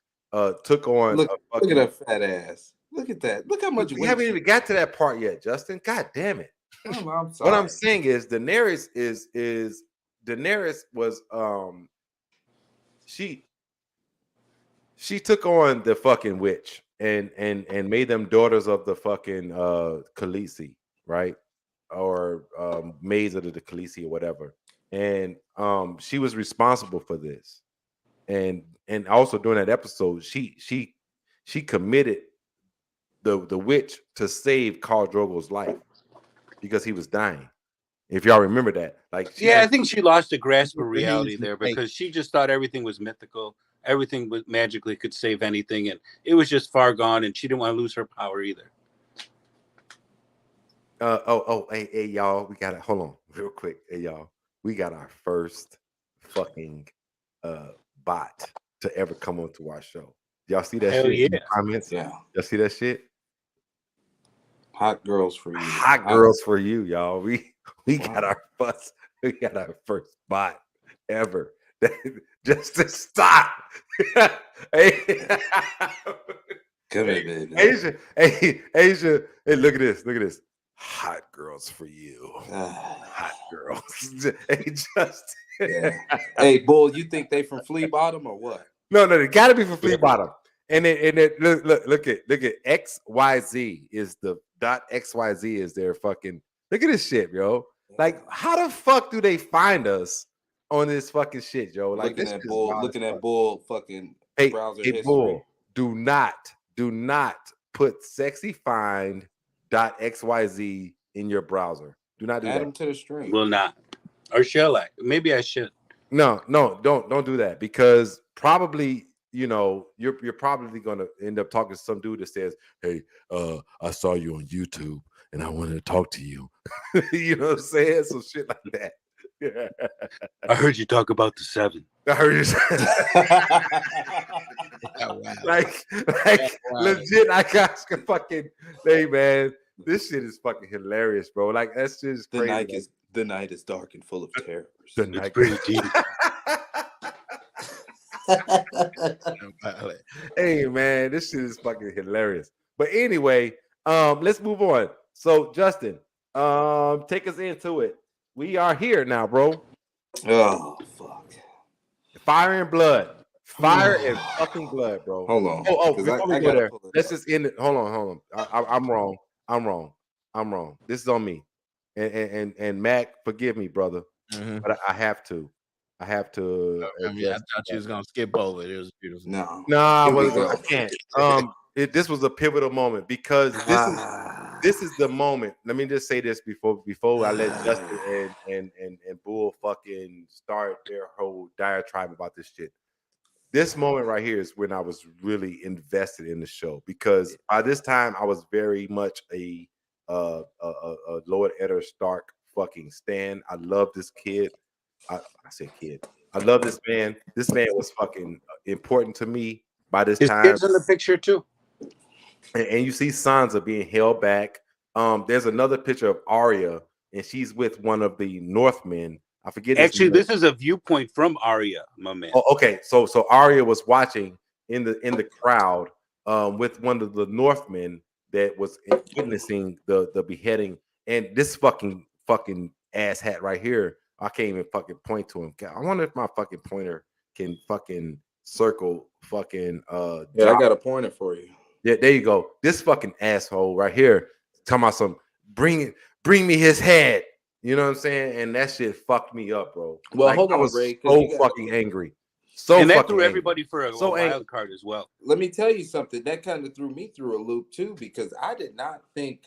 took on. Look at her fat ass. Look at that. Look how much. We haven't even got to that part yet, Justin. God damn it. Oh, I'm sorry. What I'm saying is Daenerys was she took on the fucking witch and made them daughters of the fucking Khaleesi, right? Or maids of the Khaleesi or whatever. And she was responsible for this. And also during that episode, she committed the witch to save Khal Drogo's life because he was dying. If y'all remember that. I think she lost a grasp of reality there because she just thought everything was mythical. Everything was magically could save anything, and it was just far gone, and she didn't want to lose her power either. Hey, y'all, we got it. Hold on, real quick. Hey, y'all, we got our first fucking bot to ever come onto our show. Y'all see that shit in the comments? Yeah. Y'all see that shit? Hot girls for you. Hot girls for you, y'all. We got our first bot ever. Just to stop. Hey. Come here, baby. Asia. Hey, look at this. Hot girls for you. Hot girls. Hey, Justin. Yeah. Hey, Bull, you think they from Flea Bottom or what? No, they gotta be from Flea Bottom. And look at XYZ is the .xyz is their fucking Look at this shit, yo. Like, how the fuck do they find us on this fucking shit, yo? Like, looking at Bull fucking browser history. Bull, do not put sexyfind.xyz in your browser. Do not do that. Add them to the stream. Will not. Or shall I? Maybe I should. No, don't do that, because probably, you know, you're probably gonna end up talking to some dude that says, "Hey, I saw you on YouTube and I wanted to talk to you." You know what I'm saying? Some shit like that. Yeah. I heard you talk about the 7. I heard you say Oh, wow. like Wow. legit. I got fucking, hey man, this shit is fucking hilarious, bro. Like, that's just crazy. The night is dark and full of terrors. The It's pretty deep. Hey man, this shit is fucking hilarious. But anyway, let's move on. So Justin, take us into it. We are here now, bro. Oh fuck! Fire and blood. Fire and fucking blood, bro. Hold on. Before we go there, let's just end it. Hold on. I'm wrong. This is on me. And Mac, forgive me, brother. Mm-hmm. But I have to. I thought you was gonna skip over it. It was beautiful. No, I can't. This was a pivotal moment, because this is the moment. Let me just say this before I let Justin and Bull fucking start their whole diatribe about this shit. This moment right here is when I was really invested in the show, because by this time I was very much a Lord Eddard Stark fucking stan. I love this kid. I said kid. I love this man. This man was fucking important to me by this His time. kid's in the picture too. And you see Sansa being held back. There's another picture of Arya, and she's with one of the Northmen. I forget. Actually, this is a viewpoint from Arya, my man. Oh, okay. So Arya was watching in the crowd with one of the Northmen that was witnessing the beheading. And this fucking ass hat right here, I can't even fucking point to him. I wonder if my fucking pointer can fucking circle fucking yeah, I got a pointer for you. Yeah, there you go. This fucking asshole right here talking about some bring me his head. You know what I'm saying? And that shit fucked me up, bro. Well, like, hold on, I was Ray, so fucking angry. So and that fucking threw angry. everybody for a wild card as well. Let me tell you something. That kind of threw me through a loop too, because I did not think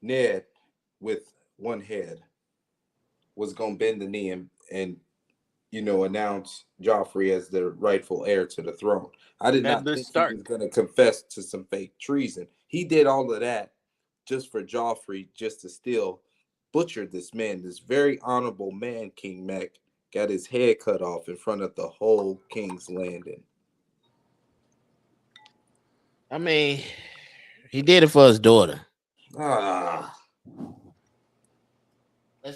Ned with one head was gonna bend the knee and you know, announce Joffrey as the rightful heir to the throne. I did not think he was going to confess to some fake treason. He did all of that just for Joffrey, just to still butcher this man, this very honorable man. King Mac got his head cut off in front of the whole King's Landing. I mean, he did it for his daughter. No.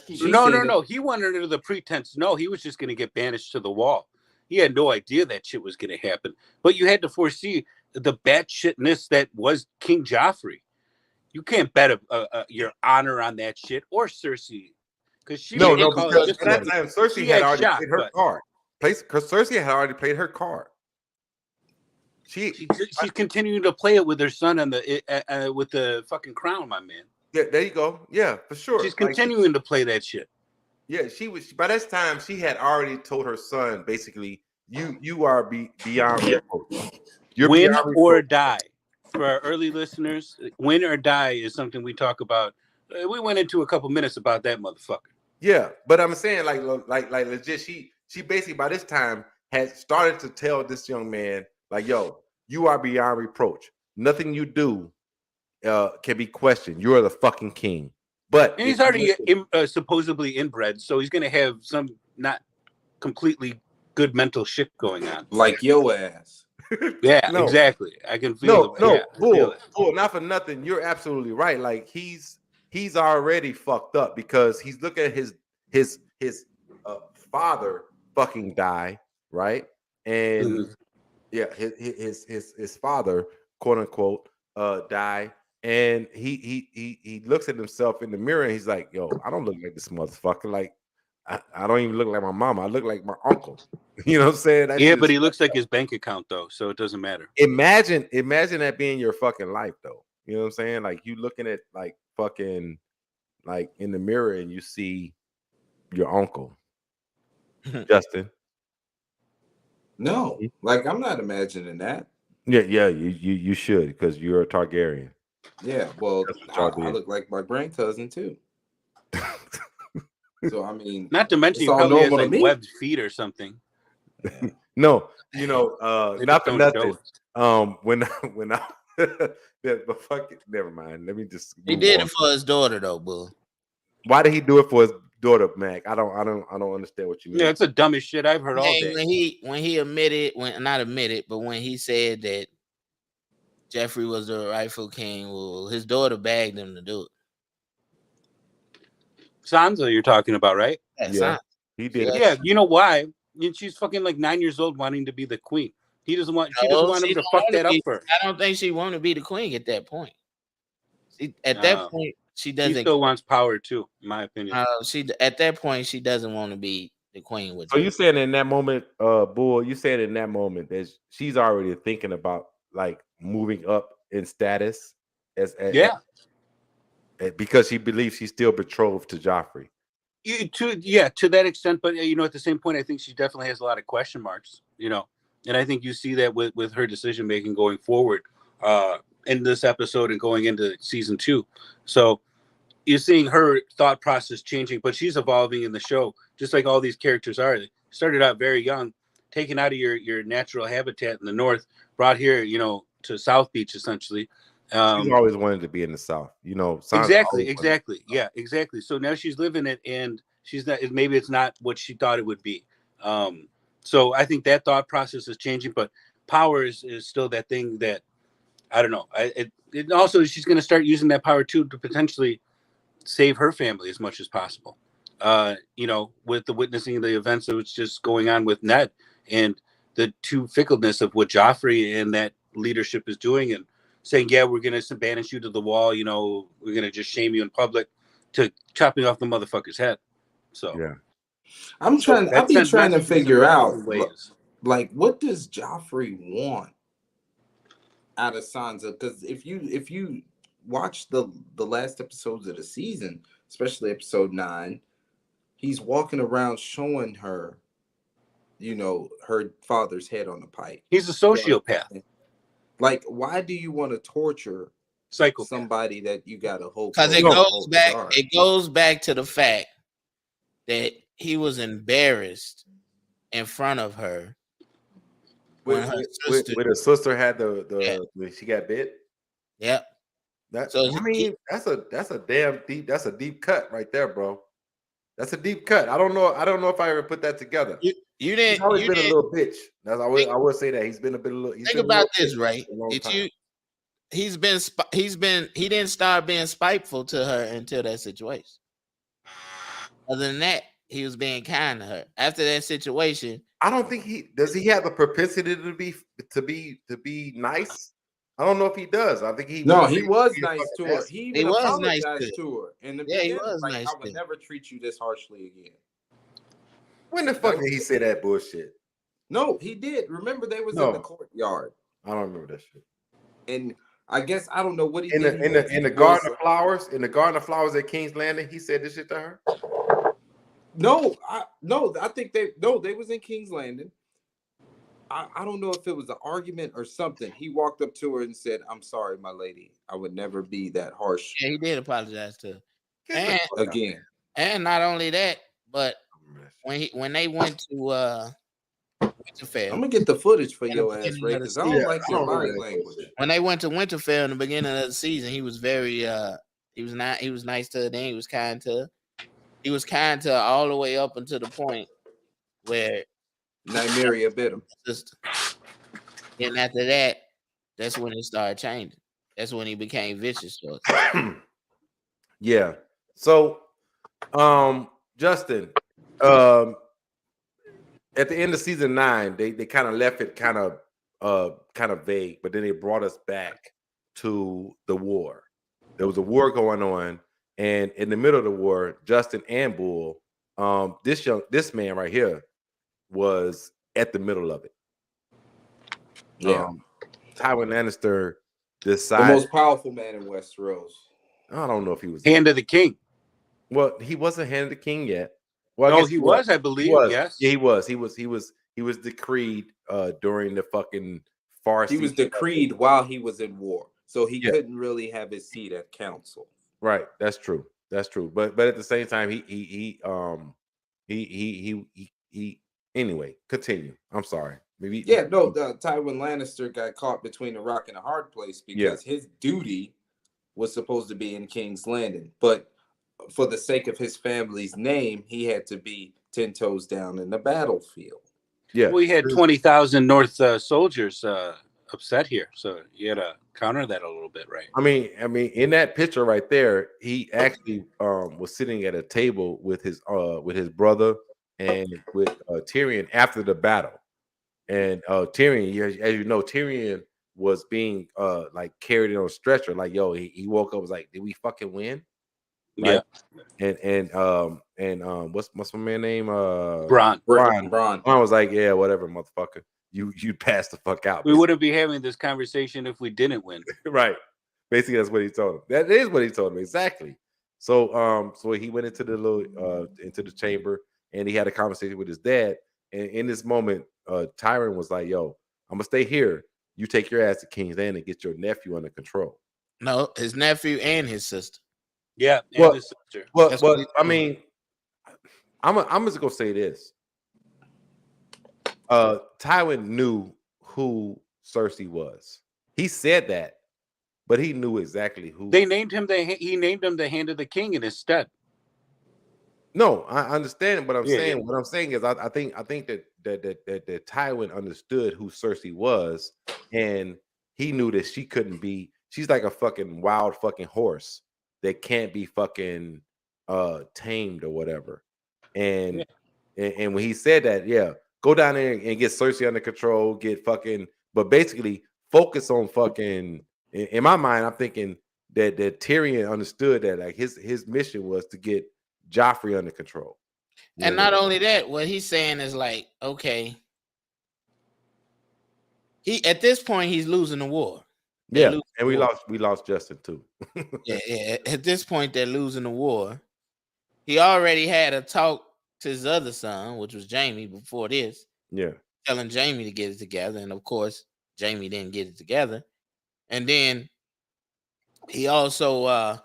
He went under the pretense. No, he was just going to get banished to the wall. He had no idea that shit was going to happen. But you had to foresee the batshitness that was King Joffrey. You can't bet your honor on that shit, or Cersei, because she because at that time Cersei had already played her card. Because Cersei had already played her card. She's continuing to play it with her son and with the fucking crown, my man. Yeah, there you go. Yeah, for sure. She's continuing to play that shit. Yeah, she was. By this time, she had already told her son, basically, you are beyond reproach. Win or die. For our early listeners, win or die is something we talk about. We went into a couple minutes about that motherfucker. Yeah, but I'm saying like legit. She basically by this time had started to tell this young man like, yo, you are beyond reproach. Nothing you do can be questioned. You are the fucking king. But and he's already supposedly inbred, so he's going to have some not completely good mental shit going on, like your ass. Yeah, no, exactly. I can feel it. Bull, not for nothing. You're absolutely right. Like he's already fucked up because he's looking at his father fucking die, right? And yeah, his father, quote unquote, die. And he looks at himself in the mirror and he's like, yo, I don't look like this motherfucker. Like, I don't even look like my mama. I look like my uncle. You know what I'm saying? Yeah, but he looks like his bank account though, so it doesn't matter. Imagine that being your fucking life though. You know what I'm saying? Like you looking at like fucking like in the mirror and you see your uncle, Justin? No, like I'm not imagining that. Yeah, you should because you're a Targaryen. Yeah, well, I look like my grand cousin too. So I mean, not to mention it's he all probably has normal to like me. webbed feet or something. Yeah. No, you know, They not for just don't nothing. show When I yeah, but fuck it, never mind. Let me just He move did on. it for his daughter though, Bull. Why did he do it for his daughter, Mac? I don't understand what you mean. Yeah, it's the dumbest shit I've heard all day. When he admitted, not admitted, but when he said that Jeffrey was the rightful king, well, his daughter begged him to do it. Sansa, you're talking about, right? Yeah, he did it. Yeah, you know why? She's fucking like 9 years old, wanting to be the queen. She doesn't want him to fuck that up first. I don't think she wanted to be the queen at that point. That point, she doesn't. She still wants power too, in my opinion. At that point, she doesn't want to be the queen with. So you saying in that moment, Bull? You saying in that moment that she's already thinking about like moving up in status because she believes she's still betrothed to Joffrey. To that extent, but at the same point, I think she definitely has a lot of question marks. And I think you see that with her decision making going forward in this episode and going into season 2. So you're seeing her thought process changing, but she's evolving in the show, just like all these characters are. They started out very young, taken out of your natural habitat in the north, brought here, to South Beach essentially. She's always wanted to be in the South, Exactly. Yeah, exactly. So now she's living it, and she's not. Maybe it's not what she thought it would be. So I think that thought process is changing, but power is still that thing that I don't know. It also she's going to start using that power too to potentially save her family as much as possible. With the witnessing of the events that was just going on with Ned and the two fickleness of what Joffrey and that leadership is doing, and saying, yeah, we're going to banish you to the wall. We're going to just shame you in public, to chopping off the motherfucker's head. So yeah, I've been trying to figure out like what does Joffrey want out of Sansa? Because if you watch the last episodes of the season, especially episode 9, he's walking around showing her, her father's head on the pike. He's a sociopath. Like, why do you want to torture somebody that you got to hope? Because it goes back to the fact that he was embarrassed in front of her when her sister had when she got bit. Yep. That's a damn deep. That's a deep cut right there, bro. That's a deep cut. I don't know if I ever put that together. You didn't. He's always been a little bitch. I would say that he's been a bit. Think about this, right? He didn't start being spiteful to her until that situation. Other than that, he was being kind to her. After that situation, I don't think he have the propensity to be nice. I don't know if he does. I think he was nice to her. He even apologized nice to her. In the beginning, he was nice. I would never treat you this harshly again. When the fuck did he say that bullshit? No, he did. Remember, they was in the courtyard. I don't remember that shit. And I guess I don't know what he did. In the garden of flowers, at King's Landing, he said this shit to her. No, I think they was in King's Landing. I don't know if it was an argument or something. He walked up to her and said, "I'm sorry, my lady. I would never be that harsh." Yeah, he did apologize to her. And not only that, but when they went to Winterfell, I'm gonna get the footage for your ass, Ray, because I don't like your body language. When they went to Winterfell in the beginning of the season, he was very he was nice to her. Then he was kind to her. He was kind to her all the way up until the point where Nymeria bit him. And after that, that's when it started changing. That's when he became vicious for us. Yeah. So, Justin, at the end of season 9, they kind of left it kind of vague, but then they brought us back to the war. There was a war going on, and in the middle of the war, Justin and Bull, this man right here was at the middle of it. Yeah. Tywin Lannister decided, the most powerful man in Westeros. I don't know if he was Hand of the king. Well, he wasn't handed the king yet. Well, No, he was, I believe. Yes. Yeah, he was. He was decreed during the fucking farce. He was decreed while he was in war, so he couldn't really have his seat at council. Right. That's true. That's true. But at the same time, he anyway, continue. I'm sorry. Maybe Tywin Lannister got caught between a rock and a hard place because his duty was supposed to be in King's Landing, but for the sake of his family's name, he had to be 10 toes down in the battlefield. Yeah. We had 20,000 North soldiers upset here, so you had to counter that a little bit, right? I mean, in that picture right there, he actually was sitting at a table with his brother and with Tyrion after the battle. And Tyrion, as you know, Tyrion was being like carried on a stretcher. Like, yo, he woke up, was like, did we fucking win? Right? Yeah. And what's my man name? Bronn. Bronn was like, yeah, whatever, motherfucker. You passed the fuck out. We wouldn't be having this conversation if we didn't win. Right. Basically, that's what he told him. That is what he told him exactly. So so he went into the into the chamber and he had a conversation with his dad. And in this moment, Tyrion was like, yo, I'm gonna stay here. You take your ass to King's Landing and get your nephew under control. No, his nephew and his sister. Yeah, and his sister. Well, I mean, I'm just gonna say this. Tywin knew who Cersei was. He said that, but he knew exactly who. They named him he named him the Hand of the King in his stead. No, I understand what I'm saying. Yeah. What I'm saying is, I think that Tywin understood who Cersei was, and he knew that she couldn't be. She's like a fucking wild fucking horse that can't be fucking tamed or whatever. And when he said that, go down there and get Cersei under control, but basically focus on fucking. In my mind, I'm thinking that Tyrion understood that like his mission was to get Joffrey under control. And not only that, what he's saying is like, okay, at this point he's losing the war. And we lost Justin too. yeah. At this point, they're losing the war. He already had a talk to his other son, which was Jaime, before this. Yeah. Telling Jaime to get it together. And of course, Jaime didn't get it together. And then he also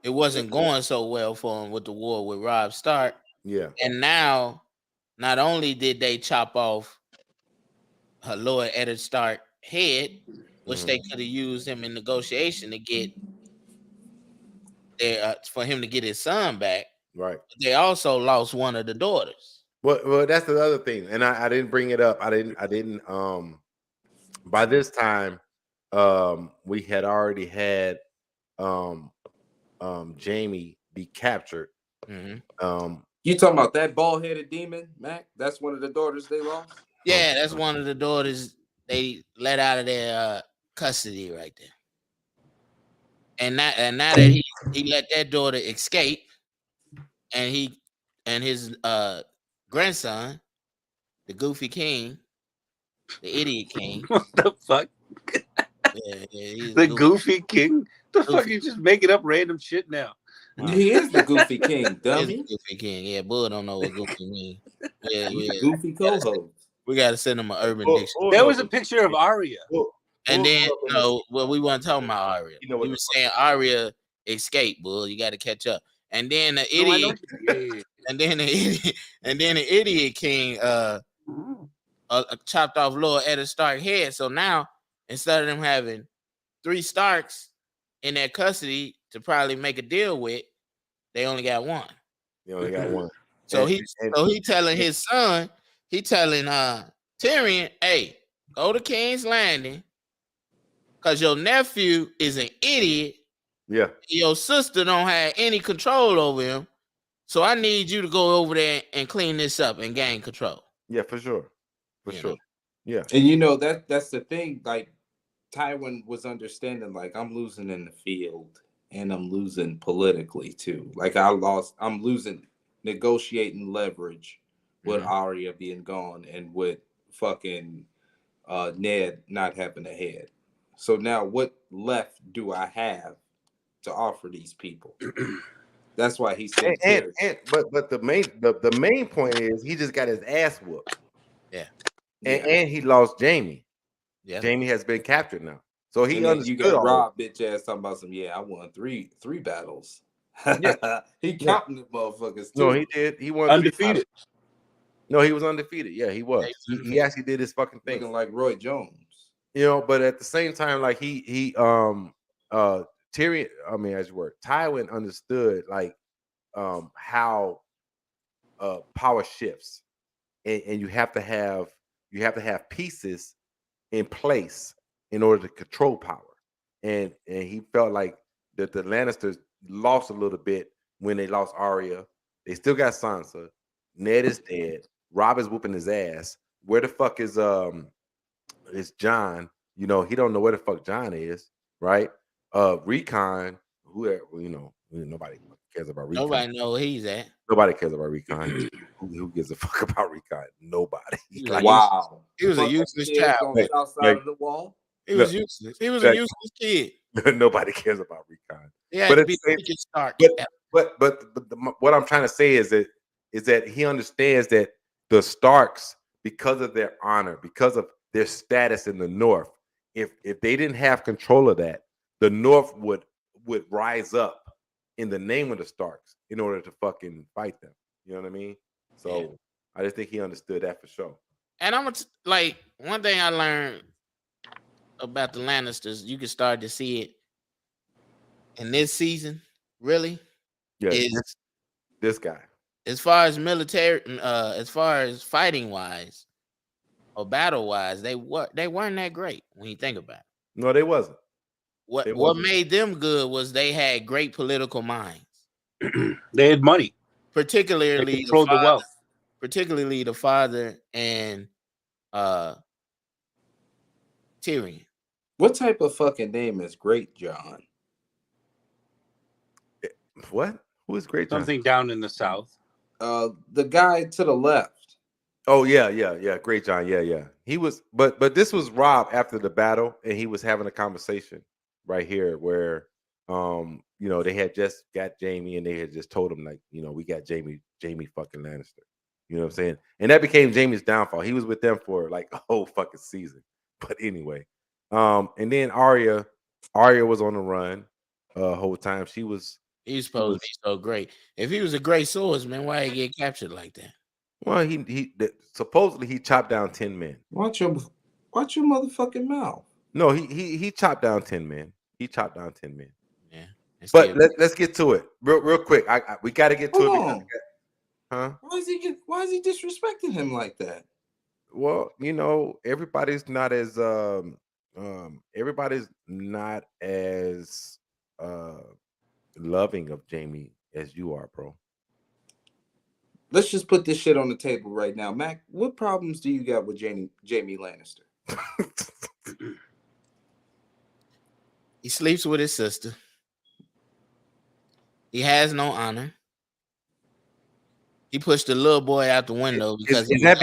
it wasn't going so well for him with the war with Robb Stark. Yeah. And now, not only did they chop off her Lord Eddard Stark head, which they could have used him in negotiation to get for him to get his son back. Right. They also lost one of the daughters. Well, that's the other thing, and I didn't bring it up. I didn't. By this time, we had already had Jaime be captured. Mm-hmm. You talking about that bald-headed demon, Mac? That's one of the daughters they lost? Yeah, that's one of the daughters they let out of their custody right there. And now that he let that daughter escape, and his grandson, the Goofy King, the Idiot King. What the fuck? The Goofy King? The fuck? You just making up random shit now. He is the Goofy King, dummy. Goofy King. Yeah, Bull don't know what Goofy means. Yeah. Goofy co-host. We gotta send him an urban dictionary. There was a picture of Arya. And then we weren't talking about Arya. We were saying Arya escaped, Bull. You gotta catch up. And then the idiot and then the Idiot King chopped off Lord Eddard Stark head. So now instead of them having 3 Starks in their custody to probably make a deal with, they only got one. They only got one. So he telling his son, he telling Tyrion, hey, go to King's Landing, because your nephew is an idiot. Yeah. Your sister don't have any control over him. So I need you to go over there and clean this up and gain control. Yeah, for sure. For sure. Yeah. And that's the thing, like Tywin was understanding, like, I'm losing in the field and I'm losing politically too. Like I'm losing negotiating leverage with Arya being gone and with fucking Ned not having a head. So now what left do I have to offer these people? That's why he said but the main point is he just got his ass whooped. Yeah. And he lost Jamie. Yeah. Jamie has been captured now. So he understood. You got Rob bitch ass talking about some. Yeah, I won three battles. Yeah. He counting the motherfuckers too. No, he did. He won undefeated. No, he was undefeated. Yeah, he was. He actually did his fucking thing. Looking like Roy Jones. You know, but at the same time, like Tyrion, Tywin understood like how power shifts, and you have to have pieces in place in order to control power. And he felt like that the Lannisters lost a little bit when they lost Arya. They still got Sansa. Ned is dead. Rob is whooping his ass. Where the fuck is John? You know, he don't know where the fuck John is, right? Recon, nobody cares about Recon. Nobody know where he's at. Nobody cares about Recon. Who gives a fuck about Recon? Nobody. Like, wow. He was a useless child. On Southside of the wall. He was useless. He was a useless kid. Nobody cares about Recon. He had to be Stark. But what I'm trying to say is that he understands that the Starks, because of their honor, because of their status in the North, if they didn't have control of that, the North would rise up in the name of the Starks in order to fucking fight them. You know what I mean? So I just think he understood that for sure. And I'm like, one thing I learned about the Lannisters, you can start to see it in this season, really. Yeah, this guy. As far as military, as far as fighting wise or battle wise, they weren't that great when you think about it. No, they wasn't. What made them good was they had great political minds. They had money, particularly they controlled the wealth. Particularly the father and Tyrion. What type of fucking name is Great John? What? Who is Great John? Something down in the south. The guy to the left. Oh yeah. Great John. Yeah. He was, but this was Rob after the battle, and he was having a conversation right here where they had just got Jamie, and they had just told him, like, we got Jamie fucking Lannister. You know what I'm saying? And that became Jamie's downfall. He was with them for like a whole fucking season. But anyway, and then Arya was on the run whole time. He's supposed to be so great. If he was a great swordsman, why he get captured like that? Well, he supposedly he chopped down 10 men. Watch your motherfucking mouth. No, he chopped down 10 men. He chopped down 10 men. Yeah. But let's get to it real quick. We got to get to it. Huh? Why is he disrespecting him like that? Well, everybody's not as loving of Jamie as you are, bro. Let's just put this shit on the table right now. Mac, what problems do you got with Jamie Lannister? He sleeps with his sister. He has no honor. He pushed the little boy out the window because is that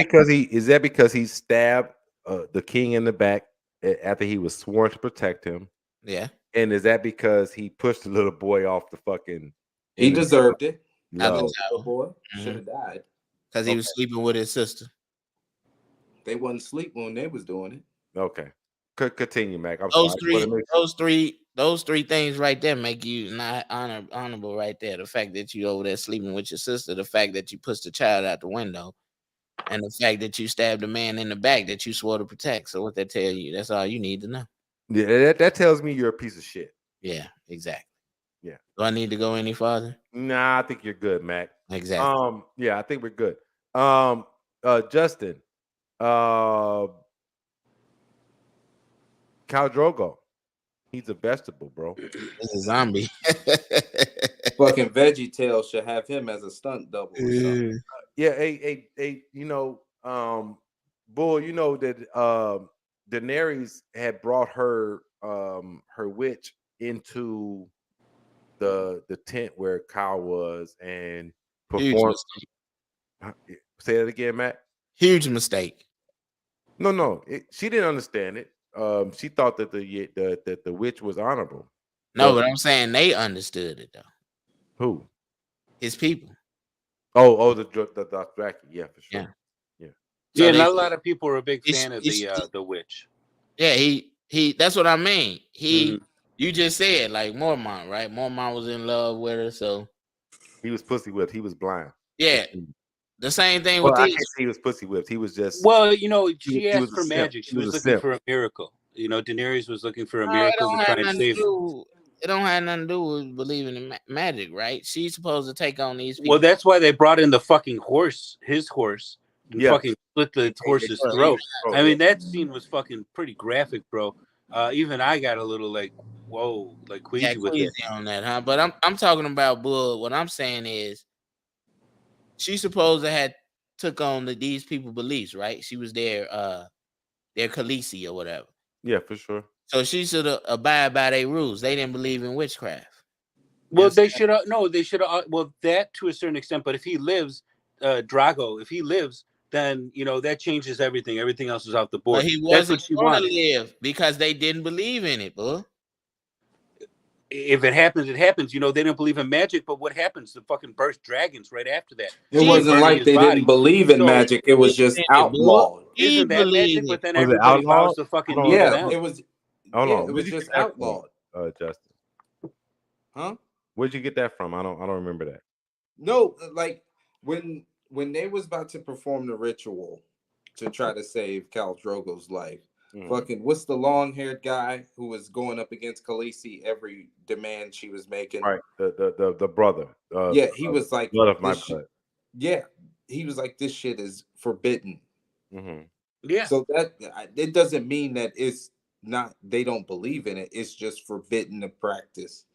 because he stabbed the king in the back after he was sworn to protect him? Yeah. And is that because he pushed the little boy off the fucking? He deserved it. No. Little boy should have died because he was sleeping with his sister. They wasn't sleeping when they was doing it. Okay, continue, Mac. Those three things right there make you not honorable right there. The fact that you over there sleeping with your sister, the fact that you pushed the child out the window, and the fact that you stabbed a man in the back that you swore to protect. So what that tell you? That's all you need to know. Yeah, that tells me you're a piece of shit. Yeah, exactly. Yeah. Do I need to go any farther? Nah, I think you're good, Mac. Exactly. Yeah, I think we're good. Justin, Khal Drogo, he's a vegetable, bro. He's a zombie. Fucking Veggie Tail should have him as a stunt double. Or something. Yeah, Bull, that Daenerys had brought her witch into the tent where Khal was and performed. Say that again, Matt. Huge mistake. No, she didn't understand it. She thought that the witch was honorable. No, but I'm saying they understood it though. Who? his people. Oh, the Dothraki, yeah, for sure. Yeah. So So not a lot of people are a big fan of the witch. Yeah, he. That's what I mean. You just said like Mormont, right? Mormont was in love with her, so he was pussy whipped. He was blind. Yeah, the same thing Well, with I these. can't say he was pussy whipped. He was just. Well, she asked was for magic. She was looking for a miracle. Daenerys was looking for a miracle to try and save her. It don't have nothing to do with believing in magic, right? She's supposed to take on these people. Well, that's why they brought in the fucking horse, his horse, and fucking split the horse's throat. I mean, that scene was fucking pretty graphic, bro. Even I got a little like, whoa, like queasy with it on that, huh? But I'm talking about bull. What I'm saying is, she's supposed to have took on these people beliefs, right? She was their Khaleesi or whatever. Yeah, for sure. So she should abide by their rules. They didn't believe in witchcraft. Well, they should have. No, they should have. Well, that to a certain extent. But if he lives, Drago, if he lives, then that changes everything. Everything else is off the board. But he wasn't going to live because they didn't believe in it, bro. If it happens, it happens. They didn't believe in magic, but what happens? The fucking burst dragons right after that. It wasn't like they didn't believe in magic. It was just outlawed. Isn't that magic? But then everybody vows to fucking it was. Hold on. It was just outlawed. Justin. Huh? Where'd you get that from? I don't remember that. No, like when they was about to perform the ritual to try to save Khal Drogo's life. Fucking what's the long-haired guy who was going up against Khaleesi every demand she was making? Right, the brother. He was like blood of my blood. Yeah, he was like, this shit is forbidden. Yeah. So that it doesn't mean that it's not they don't believe in it. It's just forbidden to practice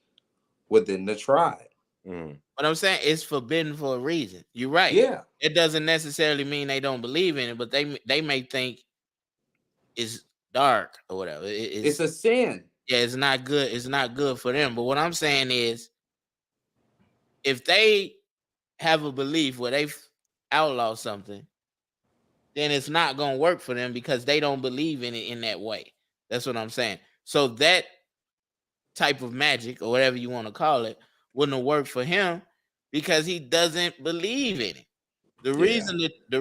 within the tribe. But I'm saying it's forbidden for a reason. You're right. Yeah. It doesn't necessarily mean they don't believe in it, but they may think it's dark or whatever. It's a sin. Yeah, it's not good. It's not good for them. But what I'm saying is, if they have a belief where they outlaw something, then it's not going to work for them because they don't believe in it in that way. That's what I'm saying. So that type of magic or whatever you want to call it wouldn't have worked for him because he doesn't believe in it. The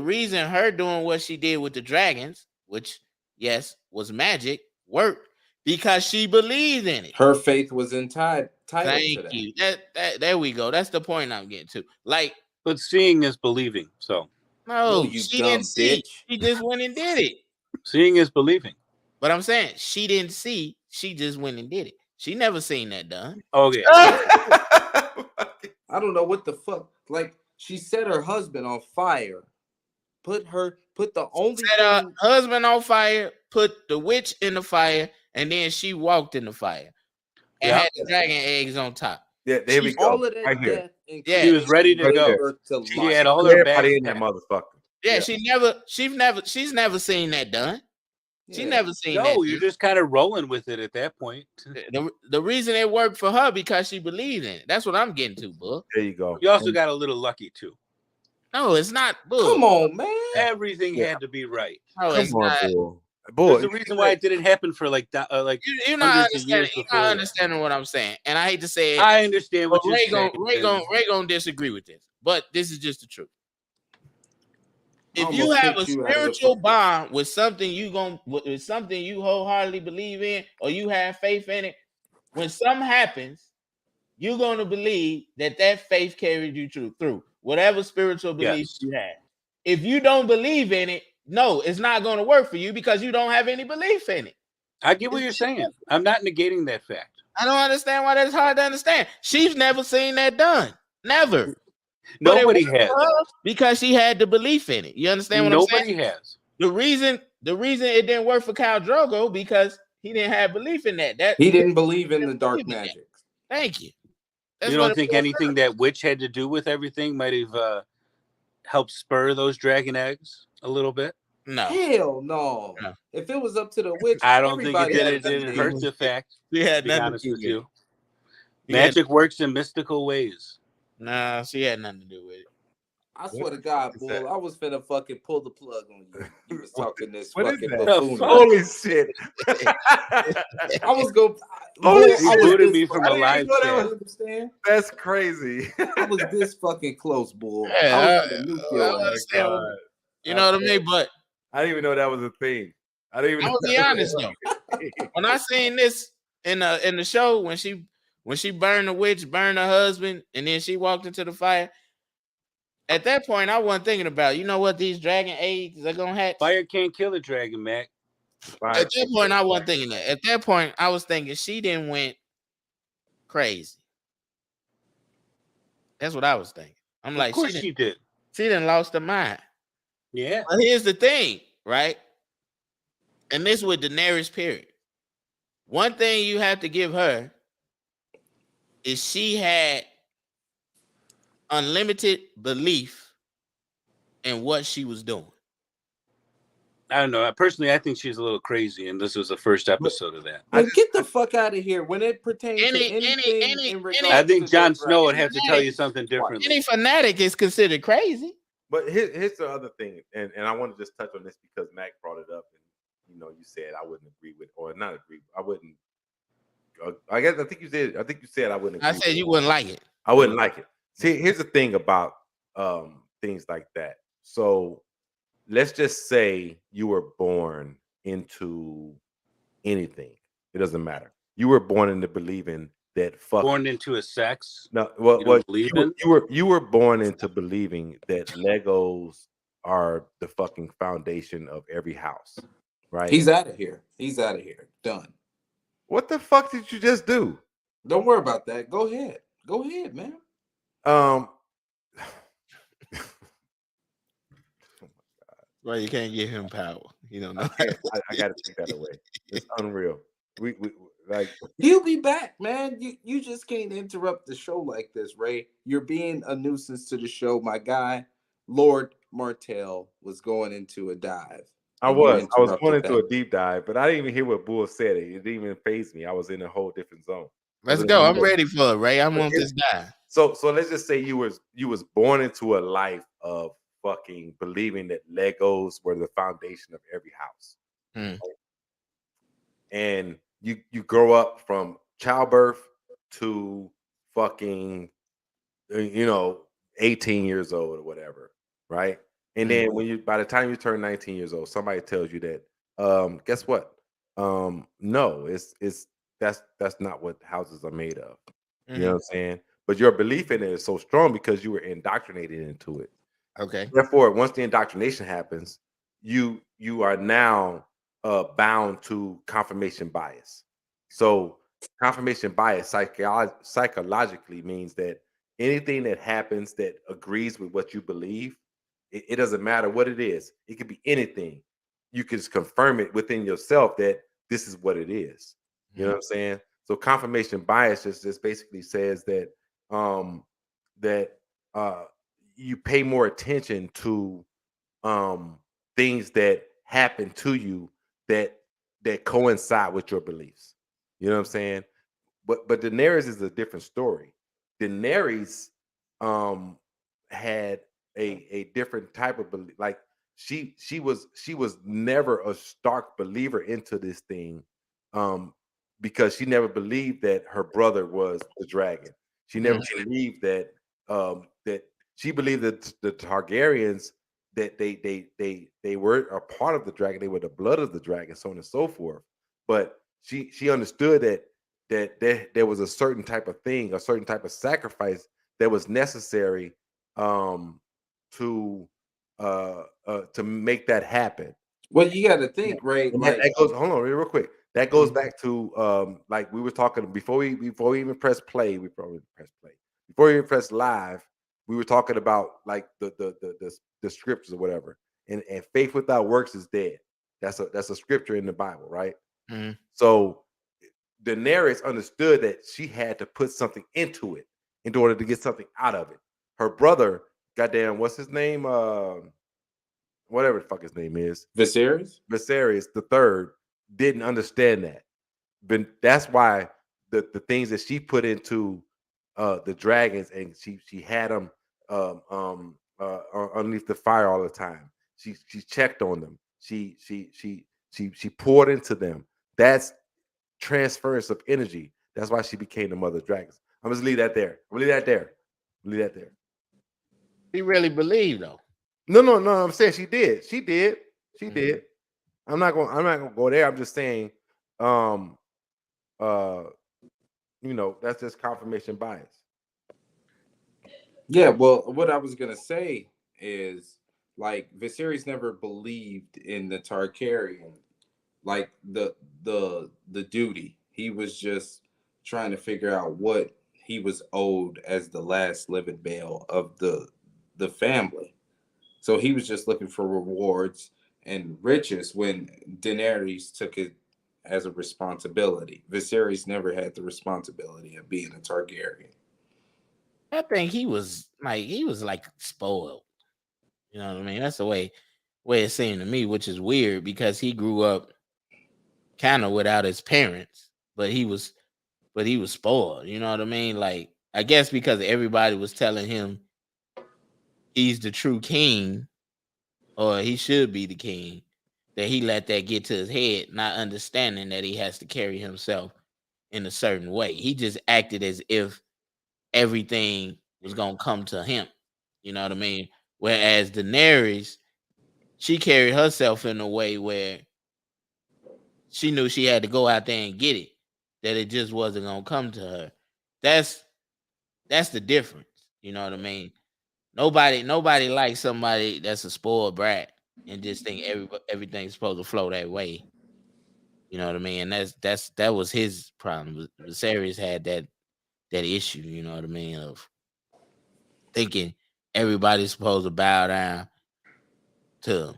reason her doing what she did with the dragons, which yes was magic, worked because she believed in it. Her faith was entitled. Thank you. That there we go. That's the point I'm getting to. Like, but seeing is believing. So no, she didn't see. She just went and did it. Seeing is believing. But I'm saying she didn't see. She just went and did it. She never seen that done. Oh yeah. I don't know what the fuck. Like, she set her husband on fire. Put the only set her husband on fire. Put the witch in the fire, and then she walked in the fire and had the dragon eggs on top. Yeah, there we go. All of that right here. Yeah, she was ready to go. She had all her body in that motherfucker. Yeah, she's never seen that done. She never seen that. No, you're just kind of rolling with it at that point. The reason it worked for her because she believed in it. That's what I'm getting to, bro. There you go. You also got a little lucky too. No, it's not. Bull. Come on, man. Everything had to be right. No, it's not. Boy, there's a reason why it didn't happen for like you're not understanding. You're not understanding what I'm saying, and I hate to say it. I understand what you're saying. Ray gonna disagree with this, but this is just the truth. If you have a spiritual bond with something with something you wholeheartedly believe in, or you have faith in it, when something happens, you're gonna believe that faith carried you through whatever spiritual beliefs you have. If you don't believe in it, no, it's not going to work for you because you don't have any belief in it. I get what you're saying. I'm not negating that fact. I don't understand why that's hard to understand. She's never seen that done. Never. Nobody has. Because she had the belief in it. You understand what I'm saying? Nobody has. The reason it didn't work for Khal Drogo because he didn't have belief in that. He didn't believe in the dark magic. Thank you. You don't think anything that witch had to do with everything might have helped spur those dragon eggs a little bit? No. Hell no. If it was up to the witch, I don't think it did. It didn't hurt the fact. Yeah, to be honest with you. Magic works in mystical ways. Nah, she had nothing to do with it. I swear to God, Bull, I was finna fucking pull the plug on you. You was talking this what fucking buffoon. Fuck? Holy shit. I was going Holy Bull, shit. I He was booted this me from a close. live know that chat. was- You understand? That's crazy. I was this fucking close, Bull. Yeah, I was gonna nuke your I ass. was- you know what I mean? But I didn't even know that was a thing. I didn't even I'm know gonna be honest though. When I seen this in the show, when she burned the witch, burned her husband, and then she walked into the fire. At that point, I wasn't thinking about, you know what, these dragon eggs are gonna hatch. Fire can't kill a dragon, Mac. At that point, I wasn't thinking that. At that point, I was thinking she didn't went crazy. That's what I was thinking. I'm like, Of course she did. She done lost her mind. Yeah. But here's the thing, right? And this with Daenerys, period. One thing you have to give her is she had unlimited belief in what she was doing. I don't know. Personally, I think she's a little crazy, and this was the first episode of that. Get the fuck out of here. When it pertains to anything in regards I think to Jon the Snow would dragon, have to tell you something differently. Any fanatic is considered crazy. But here's the other thing, and I want to just touch on this because Mac brought it up, and you said I wouldn't agree with, or not agree. I wouldn't. I think you said I wouldn't. I said you wouldn't like it. I wouldn't like it. See, here's the thing about things like that. So let's just say you were born into anything. It doesn't matter. You were born into believing that born into a sex. No, you were born into believing that Legos are the fucking foundation of every house, right? He's out of here. He's out of here. Done. What the fuck did you just do? Don't worry about that. Go ahead. Go ahead, man. Well, you can't give him power. You don't know. I got to take that away. It's unreal. We like he'll be back, man. You just can't interrupt the show like this, Ray. You're being a nuisance to the show. My guy, Lord Martell, was going into a dive. I was going into a deep dive, but I didn't even hear what Bull said. It didn't even faze me. I was in a whole different zone. Let's go. I'm ready for it, Ray. I'm on this dive. So let's just say you was born into a life of fucking believing that Legos were the foundation of every house. Right? And you grow up from childbirth to fucking 18 years old or whatever, right? And then by the time you turn 19 years old, somebody tells you that guess what? No, that's not what houses are made of. You know what I'm saying? But your belief in it is so strong because you were indoctrinated into it. Okay. Therefore, once the indoctrination happens, you are now bound to confirmation bias. So confirmation bias psychologically means that anything that happens that agrees with what you believe, it doesn't matter what it is. It could be anything. You can just confirm it within yourself that this is what it is. You know what I'm saying? So confirmation bias just basically says that you pay more attention to things that happen to you that coincide with your beliefs. You know what I'm saying? But Daenerys is a different story. Daenerys had a different type of belief. Like she was never a stark believer into this thing because she never believed that her brother was the dragon. She never believed that that she believed that the Targaryens that they were a part of the dragon, they were the blood of the dragon, so on and so forth. But she understood that there was a certain type of thing, a certain type of sacrifice that was necessary to make that happen. Well, you got to think, Ray. That goes. Hold on, real quick. That goes back to like we were talking before we even press play. We probably press play before we even press live. We were talking about like the scriptures or whatever, and faith without works is dead. That's a scripture in the Bible, right? Mm-hmm. So Daenerys understood that she had to put something into it in order to get something out of it. Her brother, goddamn, what's his name? Whatever the fuck his name is, Viserys the third, didn't understand that. But that's why the things that she put into the dragons, and she had them underneath the fire all the time. She checked on them. She poured into them. That's transference of energy. That's why she became the mother of dragons. I'm just leave that there. Leave that there. He really believed though. No. I'm saying she did. She did. I'm not gonna go there. I'm just saying, that's just confirmation bias. Yeah, well, what I was gonna say is like Viserys never believed in the Targaryen, like the duty. He was just trying to figure out what he was owed as the last living male of the family. So he was just looking for rewards and riches when Daenerys took it as a responsibility. Viserys never had the responsibility of being a Targaryen. I think he was like spoiled. You know what I mean? That's the way it seemed to me, which is weird because he grew up kind of without his parents, but he was spoiled. You know what I mean? Like, I guess because everybody was telling him he's the true king, or he should be the king, that he let that get to his head, not understanding that he has to carry himself in a certain way. He just acted as if everything was gonna come to him. You know what I mean? Whereas Daenerys, she carried herself in a way where she knew she had to go out there and get it, that it just wasn't gonna come to her. That's the difference. You know what I mean? Nobody likes somebody that's a spoiled brat and just think everything's supposed to flow that way. You know what I mean? And that was his problem. Viserys had that issue. You know what I mean? Of thinking everybody's supposed to bow down to him.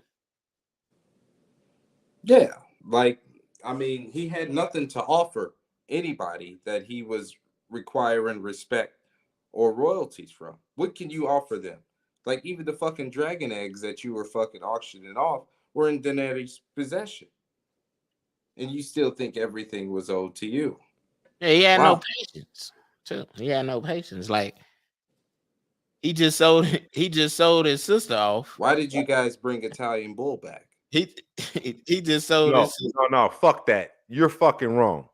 Yeah, like I mean, he had nothing to offer anybody that he was requiring respect or royalties from. What can you offer them? Like even the fucking dragon eggs that you were fucking auctioning off were in Daenerys' possession, and you still think everything was owed to you. Yeah, he had no patience. Too. He had no patience. Like he just sold his sister off. Why did you guys bring Italian Bull back? He just sold his sister. No, fuck that. You're fucking wrong.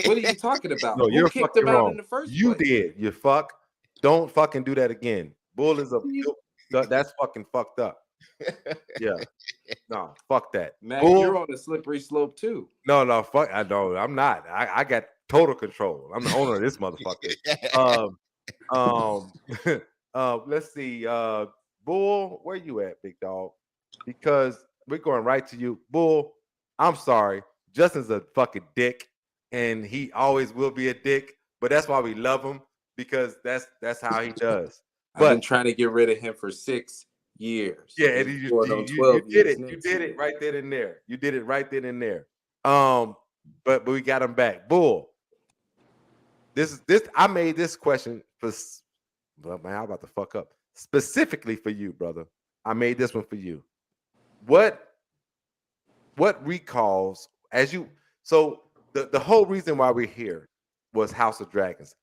What are you talking about? No, Who kicked him out in the first place? You did. You fuck. Don't fucking do that again. Bull is that's fucking fucked up. Yeah. No, fuck that. Matt, Bull, you're on a slippery slope too. No, fuck. I know. I'm not. I got total control. I'm the owner of this motherfucker. Let's see. Bull, where you at, big dog? Because we're going right to you. Bull, I'm sorry. Justin's a fucking dick, and he always will be a dick, but that's why we love him, because that's how he does. I've been trying to get rid of him for 6 years. Yeah, and you did it. You did it right then and there. You did it right then and there. But we got him back. Bull. This I made this question for, well, man, I'm about to fuck up. Specifically for you, brother. I made this one for you. What recalls as you, so the whole reason why we're here was House of Dragons.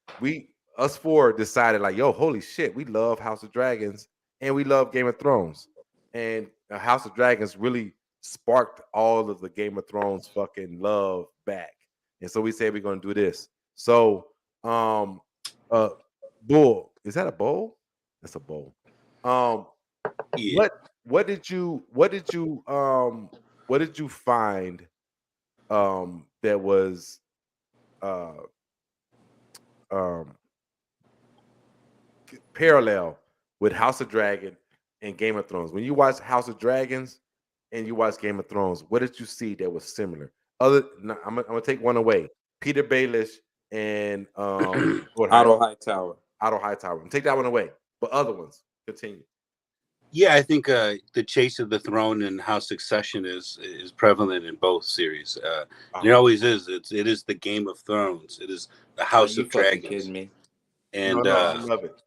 Us four decided like, yo, holy shit, we love House of Dragons and we love Game of Thrones. And House of Dragons really sparked all of the Game of Thrones fucking love back. And so we said we're gonna do this. So Bull, is that a bowl? That's a bowl. Yeah. What did you find that was parallel with House of Dragon and Game of Thrones? When you watch House of Dragons and you watch Game of Thrones, what did you see that was similar? I'm gonna take one away. Peter Baelish and Otto Hightower. Take that one away. But other ones, continue. Yeah, I think the chase of the throne and how succession is prevalent in both series. It always is. It is the Game of Thrones. It is the House of Dragons. Kidding me? And I love it.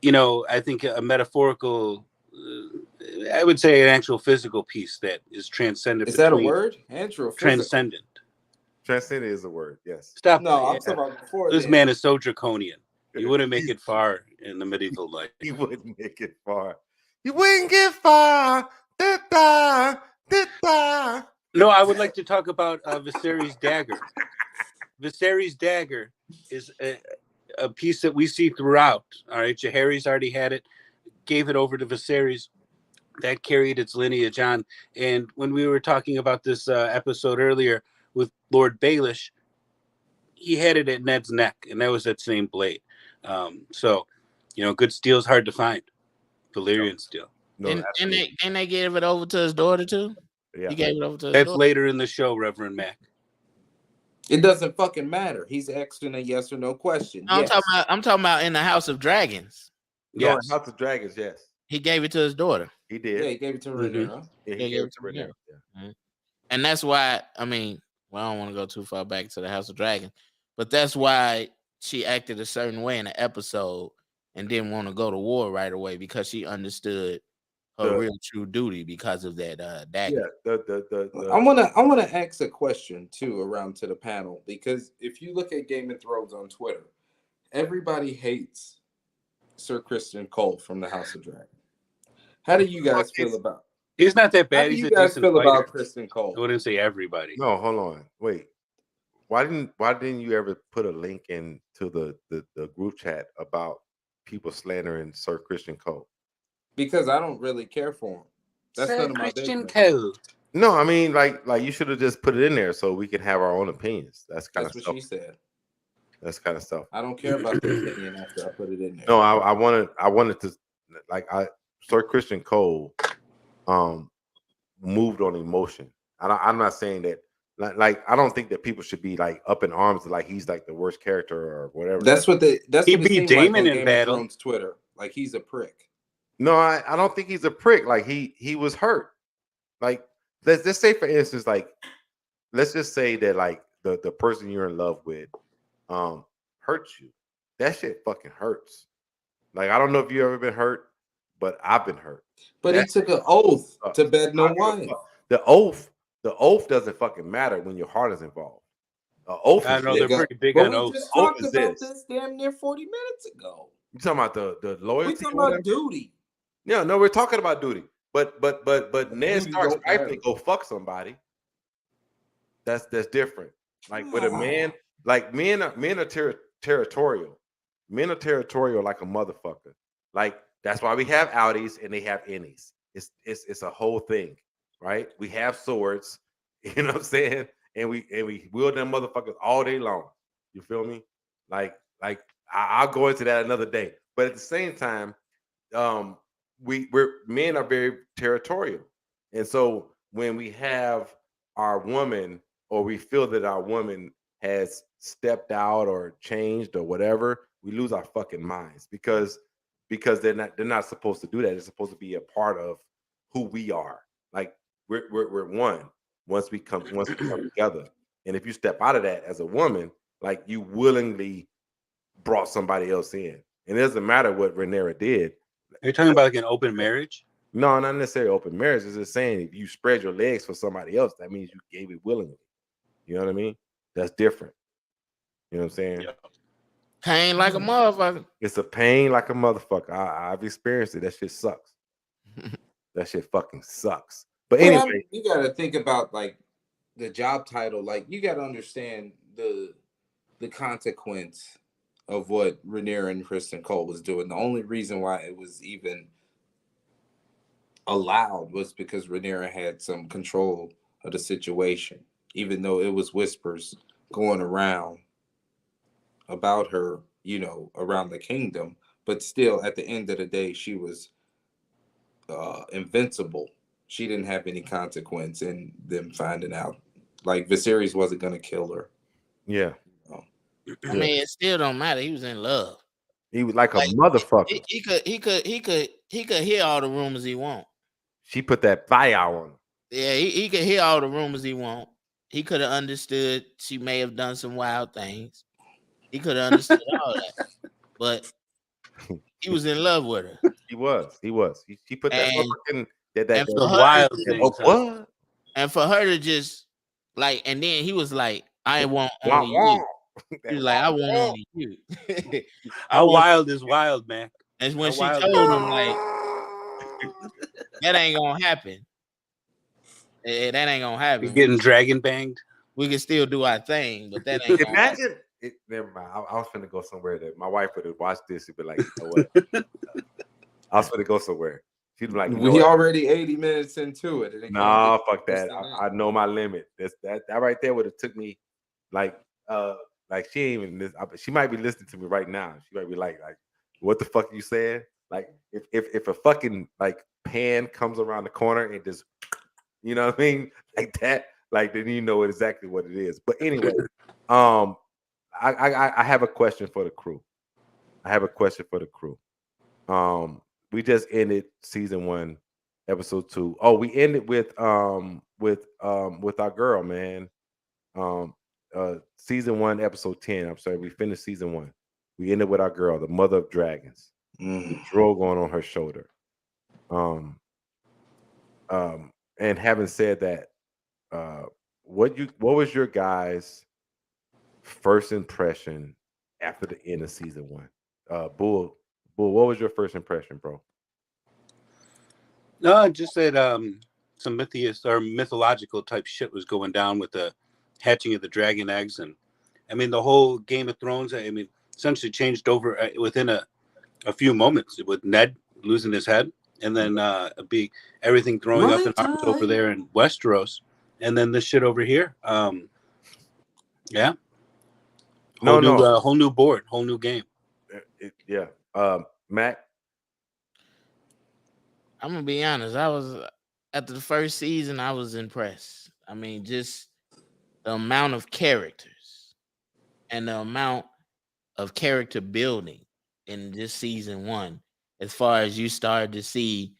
You know, I think a metaphorical, I would say an actual physical piece that is transcendent. Is that a word? Transcendent. Transcendent is a word. Yes. Stop. No, I'm talking about before. This man is so draconian. You wouldn't make it far in the medieval life. You wouldn't make it far. You wouldn't get far. Da-da, da-da. No, I would like to talk about Viserys' dagger. Viserys' dagger is a piece that we see throughout. All right, Jaehaerys already had it, gave it over to Viserys. That carried its lineage on. And when we were talking about this episode earlier with Lord Baelish, he had it at Ned's neck, and that was that same blade. So, good steel is hard to find. Valyrian steel. No, and they gave it over to his daughter too. Yeah, he gave it over to his That's daughter. later in the show, Reverend Mac. It doesn't fucking matter. He's asking a yes or no question. No, yes. I'm talking about in the House of Dragons. No, in House of Dragons, yes. He gave it to his daughter. He did. Yeah, he gave it to Rhaenyra. Mm-hmm. Yeah, he gave it to Rhaenyra. Yeah. Mm-hmm. And that's why, I don't want to go too far back to the House of Dragons, but that's why she acted a certain way in the episode and didn't want to go to war right away, because she understood her real true duty because of that dagger. Yeah, I wanna ask a question too around to the panel, because if you look at Game of Thrones on Twitter, everybody hates Sir Criston Cole from the House of Dragon. How do you guys feel about? He's not that bad. How do He's you a guys decent feel fighter. about Criston Cole? I wouldn't say everybody. No, hold on. Wait. Why didn't you ever put a link into the group chat about people slandering Sir Criston Cole? Because I don't really care for him. That's Sir none of my Criston business. Cole. No, I mean like you should have just put it in there so we can have our own opinions. That's what she said. That's kind of stuff. I don't care about the opinion after I put it in there. No, I wanted to Sir Criston Cole moved on emotion. I'm not saying that I don't think that people should be like up in arms like he's like the worst character or whatever. He beat Daemon in battle. Thrones Twitter, like he's a prick. No, I don't think he's a prick. Like he was hurt. Like let's say for instance, like let's just say that like the person you're in love with hurts you. That shit fucking hurts. Like I don't know if you ever been hurt, but I've been hurt. But he took an oath to bed no wife. The oath doesn't fucking matter when your heart is involved. Oath. I know they're pretty big on oath. We just talked about this damn near 40 minutes ago. You talking about the loyalty? We talking about duty. Yeah, no, we're talking about duty. But Ned Stark's wife to go fuck somebody. That's different. Like with a man, like men are territorial. Men are territorial like a motherfucker. Like that's why we have outies and they have innies. It's a whole thing, right? We have swords, you know what I'm saying? And we wield them motherfuckers all day long. You feel me? Like I'll go into that another day. But at the same time, men are very territorial. And so when we have our woman or we feel that our woman has stepped out or changed or whatever, we lose our fucking minds because they're not supposed to do that. It's supposed to be a part of who we are. Like we're one once we come together. And if you step out of that as a woman, like you willingly brought somebody else in. And it doesn't matter what Rhaenyra did. Are you talking about like an open marriage? No, not necessarily open marriage. It's just saying if you spread your legs for somebody else, that means you gave it willingly. You know what I mean? That's different. You know what I'm saying? Yeah. Pain like a motherfucker. It's a pain like a motherfucker. I've experienced it. That shit sucks. That shit fucking sucks. But anyway, you got to think about like the job title. Like you got to understand the consequence of what Rhaenyra and Criston Cole was doing. The only reason why it was even allowed was because Rhaenyra had some control of the situation, even though it was whispers going around about her, around the kingdom. But still, at the end of the day, she was invincible. She didn't have any consequence in them finding out. Like Viserys wasn't going to kill her. Yeah. I mean, it still don't matter. He was in love. He was like a motherfucker. He could hear all the rumors he want. She put that fire on him. Yeah, he could hear all the rumors he want. He could have understood she may have done some wild things. He could have understood all that. But he was in love with her. He was. He put that fucking that wild thing. What? And for her to just like, and then he was like, I want only He's like, I want only you. How wild is wild, man? And when she told him, like, that ain't gonna happen. That ain't gonna happen. He's getting dragon banged. We can still do our thing, but that ain't gonna happen. Never mind. I was finna go somewhere that my wife would have watched this and be like, you know what? I was finna go somewhere. She'd be like, we already 80 minutes into it. Nah, fuck that. I know my limit. That right there would have took me like she ain't even she might be listening to me right now. She might be like what the fuck you saying? Like if a fucking like pan comes around the corner and just, you know what I mean, like that, like then you know exactly what it is. But anyway, I have a question for the crew. We just ended season 1, episode 2. Oh, we ended with our girl, man. Season 1, episode 10. I'm sorry, we finished season 1. We ended with our girl, the mother of dragons. The droll going on her shoulder. And having said that, what was your guys' first impression after the end of season 1? Bull, what was your first impression, bro? No, just that some mythological type shit was going down with the hatching of the dragon eggs, and I mean the whole Game of Thrones. I mean, essentially changed over within a few moments with Ned losing his head, and then everything throwing up in arms over there in Westeros, and then this shit over here. Yeah. Whole new board, whole new game. Matt. I'm gonna be honest. I was after the first season, I was impressed. I mean, just the amount of characters and the amount of character building in this season 1, as far as you started to see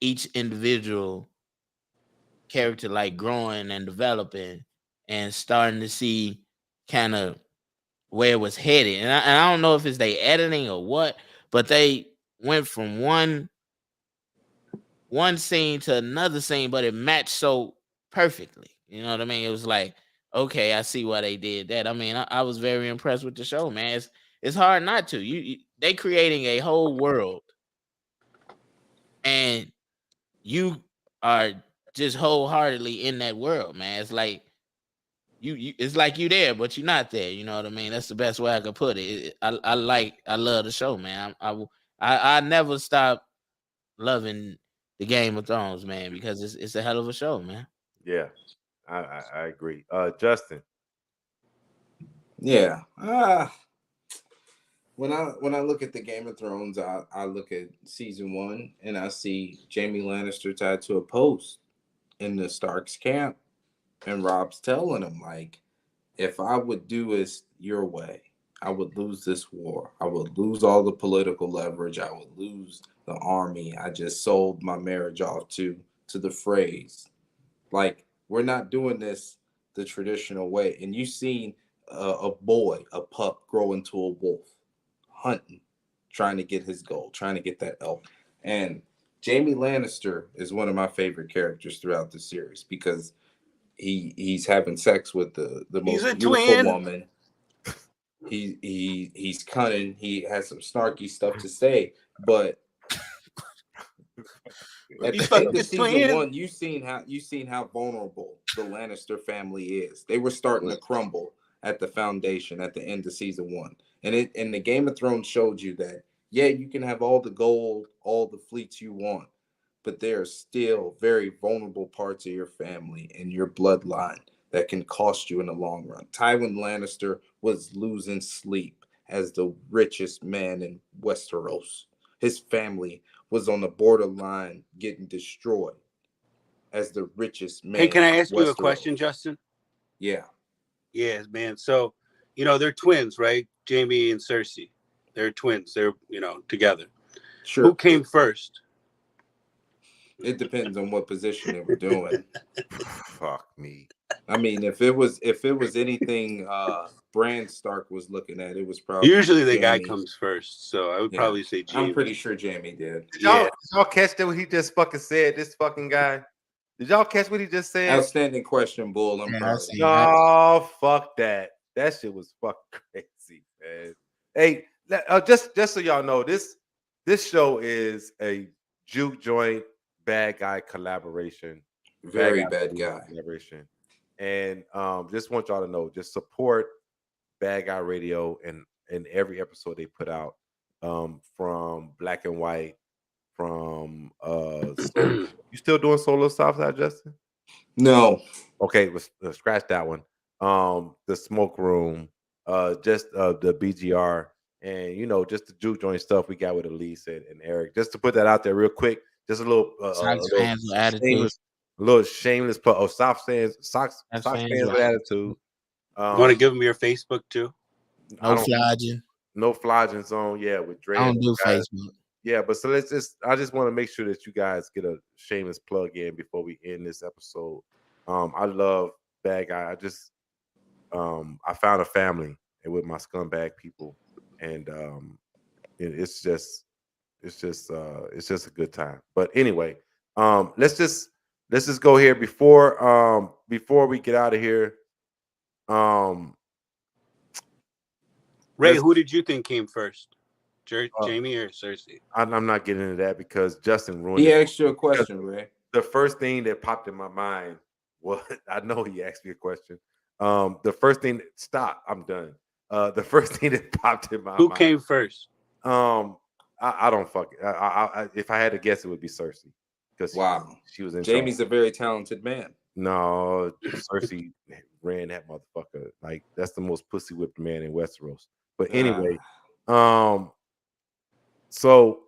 each individual character like growing and developing and starting to see kind of where it was headed. And I don't know if it's they editing or what, but they went from one scene to another scene, but it matched so perfectly. You know what I mean? It was like, okay, I see why they did that. I mean, I was very impressed with the show, man. It's hard not to. They creating a whole world, and you are just wholeheartedly in that world, man. It's like you it's like you there, but you're not there. You know what I mean? That's the best way I could put it. I love the show, man. I never stop loving the Game of Thrones, man, because it's a hell of a show, man. Yeah, I agree. Justin. Yeah. When I look at the Game of Thrones, I look at season 1 and I see Jaime Lannister tied to a post in the Stark's camp, and Rob's telling him, like, if I would do it your way, I would lose this war. I would lose all the political leverage. I would lose the army. I just sold my marriage off to the phrase. Like, we're not doing this the traditional way. And you've seen a pup grow into a wolf, hunting, trying to get his goal, trying to get that elk. And Jaime Lannister is one of my favorite characters throughout the series because he's having sex with the most beautiful woman. He's cunning. He has some snarky stuff to say, but at the end of season 1, you've seen how vulnerable the Lannister family is. They were starting to crumble at the foundation at the end of season 1, and the Game of Thrones showed you that you can have all the gold, all the fleets you want, but there are still very vulnerable parts of your family and your bloodline that can cost you in the long run. Tywin Lannister was losing sleep as the richest man in Westeros. His family was on the borderline getting destroyed as the richest man. Hey, can I ask you a question, Justin? Yeah. Yes, man. So, they're twins, right? Jaime and Cersei. They're twins. They're, together. Sure. Who came first? It depends on what position they were doing. Fuck me. I mean, if it was anything Bran Stark was looking at, it was probably usually the guy comes first. So I would probably say Jaime. I'm pretty sure Jaime did. Did y'all catch that what he just fucking said? This fucking guy. Did y'all catch what he just said? Outstanding question, Bull. I'm proud of you. Oh, fuck that. That shit was fucking crazy, man. Hey, just so y'all know, this show is a juke joint bad guy collaboration. Very bad guy collaboration. And just want y'all to know, just support Bad Guy Radio and every episode they put out, from Black and White, from you still doing solo Southside, Justin? No. Okay, let's scratch that one. The Smoke Room, just the BGR, and just the juke joint stuff we got with Elise and Eric. Just to put that out there real quick, just a little shameless plug. Oh, Sox fans with attitude. You want to give them your Facebook too? No flogging. No flogging zone. Yeah, with Dre. I don't do Facebook. Yeah, but so I just want to make sure that you guys get a shameless plug in before we end this episode. I love Bad Guy. I found a family with my scumbag people, and it's just a good time. But anyway, let's just go here before we get out of here. Ray, who did you think came first? Jamie or Cersei? I'm not getting into that because Justin ruined it. He asked you a question, Ray. The first thing that popped in my mind was, I know he asked me a question. The first thing, stop, I'm done. The first thing that popped in my mind. Who came first? I don't fuck it. I if I had to guess, it would be Cersei. Because she was in Jamie's a very talented man. No, Cersei ran that motherfucker. Like, that's the most pussy whipped man in Westeros. But anyway, so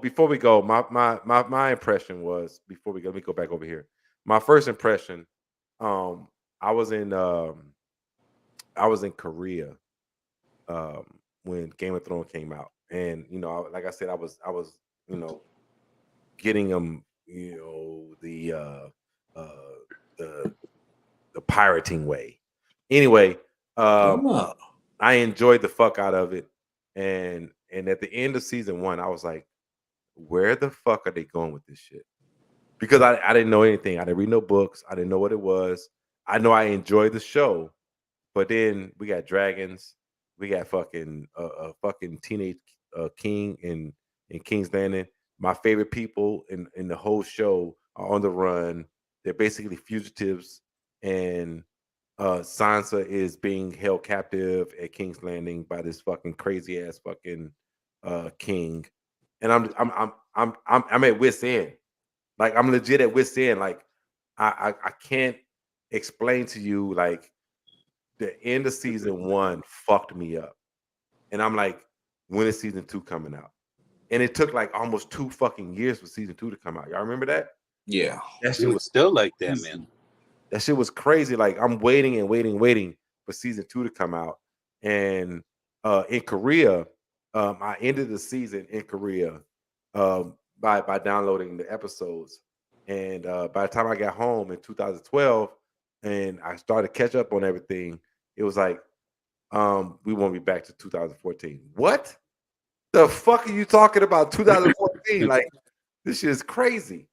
before we go, my impression was, before we go, let me go back over here. My first impression, I was in Korea when Game of Thrones came out, and like I said, I was getting them, the pirating way. Anyway, I enjoyed the fuck out of it, and at the end of season 1, I was like, where the fuck are they going with this shit? Because I didn't know anything. I didn't read no books. I didn't know what it was. I know I enjoyed the show, but then we got dragons. We got fucking fucking teenage king in King's Landing. My favorite people in the whole show are on the run. They're basically fugitives, and Sansa is being held captive at King's Landing by this fucking crazy ass fucking king. And I'm at wit's end. Like, I'm legit at wit's end. Like, I can't explain to you, like, the end of season 1 fucked me up. And I'm like, when is season 2 coming out? And it took like almost 2 fucking years for season 2 to come out. Y'all remember that? Yeah. That shit was still like that, man. That shit was crazy. Like, I'm waiting for season 2 to come out. And in Korea, I ended the season in Korea by downloading the episodes. And by the time I got home in 2012 and I started to catch up on everything, it was like, we won't be back to 2014. What the fuck are you talking about? 2014? Like, this shit is crazy.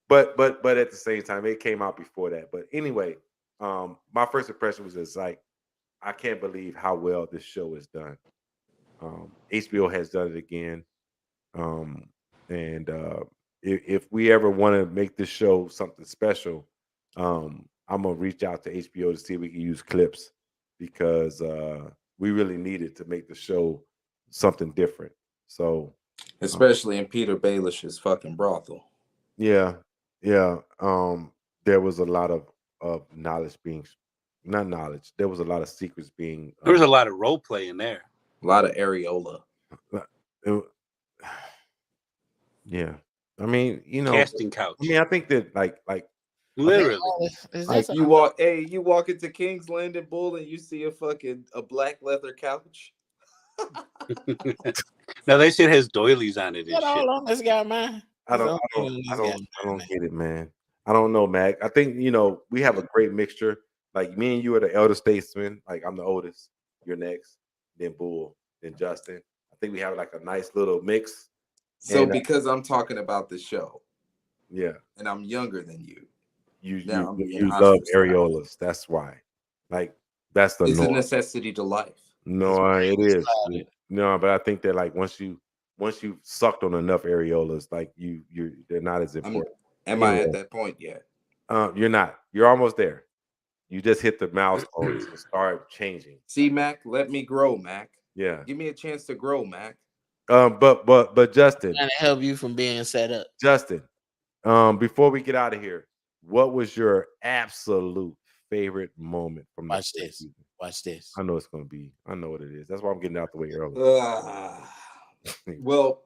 But at the same time, it came out before that. But anyway, my first impression was just like, I can't believe how well this show is done. HBO has done it again. If we ever want to make this show something special, I'm gonna reach out to HBO to see if we can use clips, because we really need it to make the show something different. So, especially in Peter Baelish's fucking brothel. Yeah. There was a lot of knowledge being, not knowledge. There was a lot of secrets being. There was a lot of role play in there. A lot of areola. Yeah, I mean, casting couch. I mean, I think that like literally, like you walk into King's Landing Bull and you see a black leather couch. Now they said it has doilies on it. Get all on this guy, man. I don't get it, man. I don't know, Mac. I think we have a great mixture. Like, me and you are the elder statesmen. Like, I'm the oldest. You're next. Then Bull. Then Justin. I think we have like a nice little mix. So because I'm talking about the show, yeah, and I'm younger than you, you love areolas. That's why. Like, That's the It's norm. a necessity to life. No, it is. No, but I think that like once you sucked on enough areolas, like they're not as important. Am I at that point yet? You're not. You're almost there. You just hit the milestone to start changing. See, Mac, let me grow, Mac. Yeah. Give me a chance to grow, Mac. But Justin, trying to help you from being set up. Justin, before we get out of here, what was your absolute favorite moment from the season? Watch this. I know it's gonna be. I know what it is. That's why I'm getting out the way early. Well,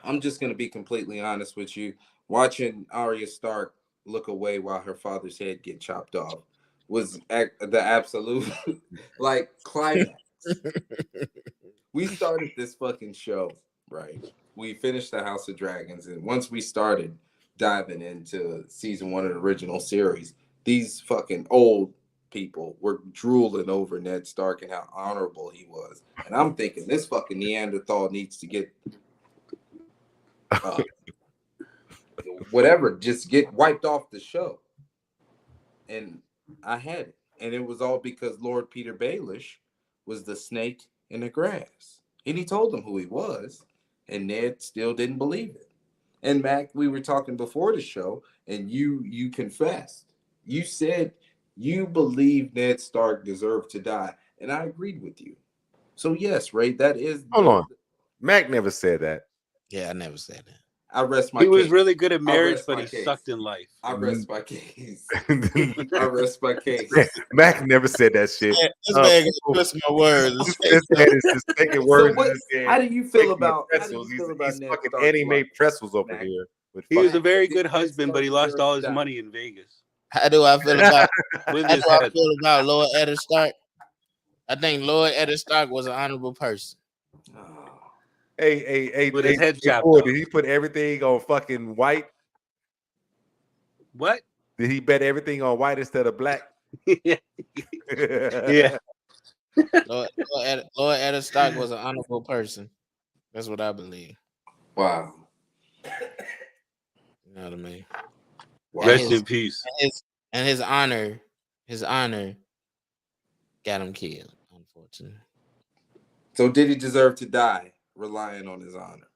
I'm just gonna be completely honest with you. Watching Arya Stark look away while her father's head get chopped off was the absolute like climax. We started this fucking show, right? We finished the House of Dragons, and once we started diving into season 1 of the original series, these fucking old people were drooling over Ned Stark and how honorable he was. And I'm thinking this fucking Neanderthal needs to get whatever, just get wiped off the show. And I had it. And it was all because Lord Peter Baelish was the snake in the grass. And he told them who he was. And Ned still didn't believe it. And Mac, we were talking before the show, and you confessed. You said you believe Ned Stark deserved to die. And I agreed with you. So yes, Ray, that is. Hold on. Mac never said that. Yeah, I never said that. I rest my case. He was really good at marriage, but he sucked in life. I rest my case. I rest my case. Mac never said that shit. This man can twist my words. This man is just taking words. How do you feel about pretzels? He's fucking anime pretzels over here. He was a very good husband, but he lost all his money in Vegas. How do I feel about Lord Eddard Stark? I think Lord Eddard Stark was an honorable person. Hey, with his head chopped off. Did he put everything on fucking white? What? Did he bet everything on white instead of black? Yeah. Lord Eddard Stark was an honorable person. That's what I believe. Wow. You know what I mean? Wow. Rest in peace. And his honor got him killed, unfortunately. So did he deserve to die relying on his honor?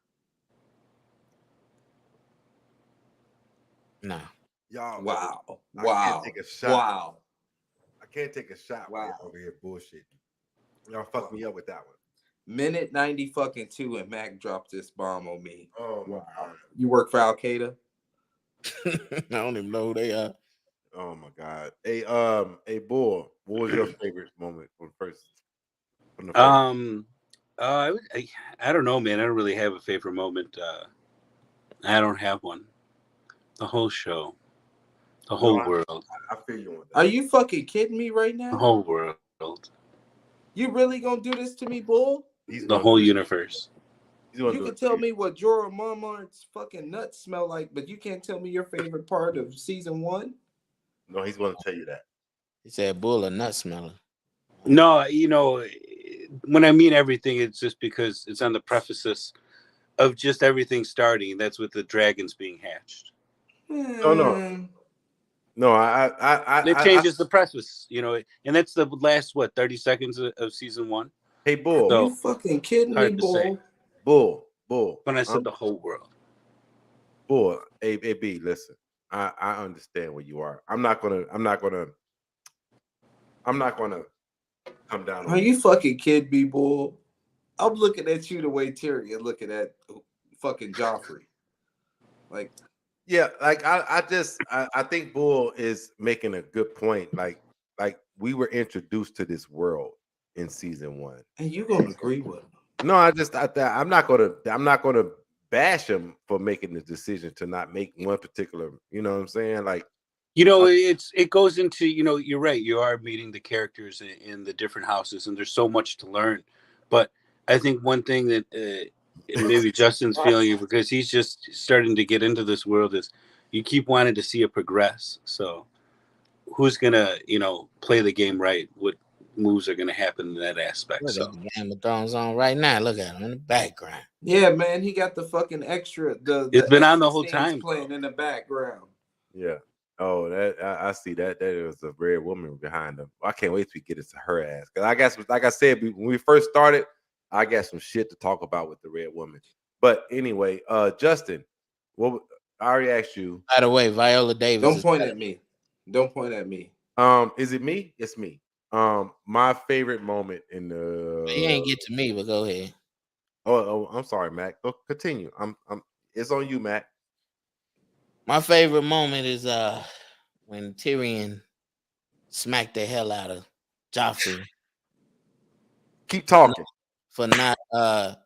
Nah. Y'all. Wow. I can't take a shot. Wow. I can't take a shot. Wow. Over here bullshit. Y'all fucked me up with that one. Minute 92 and Mac dropped this bomb on me. Oh my God. You work for Al Qaeda? I don't even know who they are. Oh my God. Hey, Bull, what was your favorite moment from the first? I don't know, man. I don't really have a favorite moment. I don't have one. The whole show, the whole world. I feel you on that. Are you fucking kidding me right now? The whole world. You really gonna do this to me, Bull? The whole universe. You can tell me what Jorah Mormont's fucking nuts smell like, but you can't tell me your favorite part of season 1? No, he's going to tell you that. He said Bull a nut smeller. No, when I mean everything, it's just because it's on the prefaces of just everything starting. That's with the dragons being hatched. No. It changes the preface, and that's the last 30 seconds of season 1. Hey, Bull, you fucking kidding me, Bull? Bull. When I said the whole world. Bull, B, listen. I understand where you are. I'm not gonna come down. Are you fucking kidding me, Bull? I'm looking at you the way Tyrion looking at fucking Joffrey. Like, yeah, like I think Bull is making a good point. Like we were introduced to this world in season 1, and you gonna agree with him? No, I'm not gonna bash him for making the decision to not make one particular. You know what I'm saying? Like, it goes into you're right. You are meeting the characters in the different houses, and there's so much to learn. But I think one thing that maybe Justin's feeling, because he's just starting to get into this world, is you keep wanting to see it progress. So who's gonna play the game right? What moves are going to happen in that aspect? Look at the Game of Thrones on right now. Look at him in the background. Yeah, man, he got the fucking extra. It's been on the whole time playing in the background. Yeah, Oh, that I see that. That is a red woman behind them. I can't wait till we get into her ass. Because I guess, like I said, when we first started, I got some shit to talk about with the red woman. But anyway, Justin, what I already asked you. By the way, Viola Davis. Don't point at me. Don't point at me. Is it me? It's me. My favorite moment in the. You ain't get to me, but go ahead. Oh, I'm sorry, Mac. Go continue. It's on you, Mac. My favorite moment is when Tyrion smacked the hell out of Joffrey. Keep talking. For not for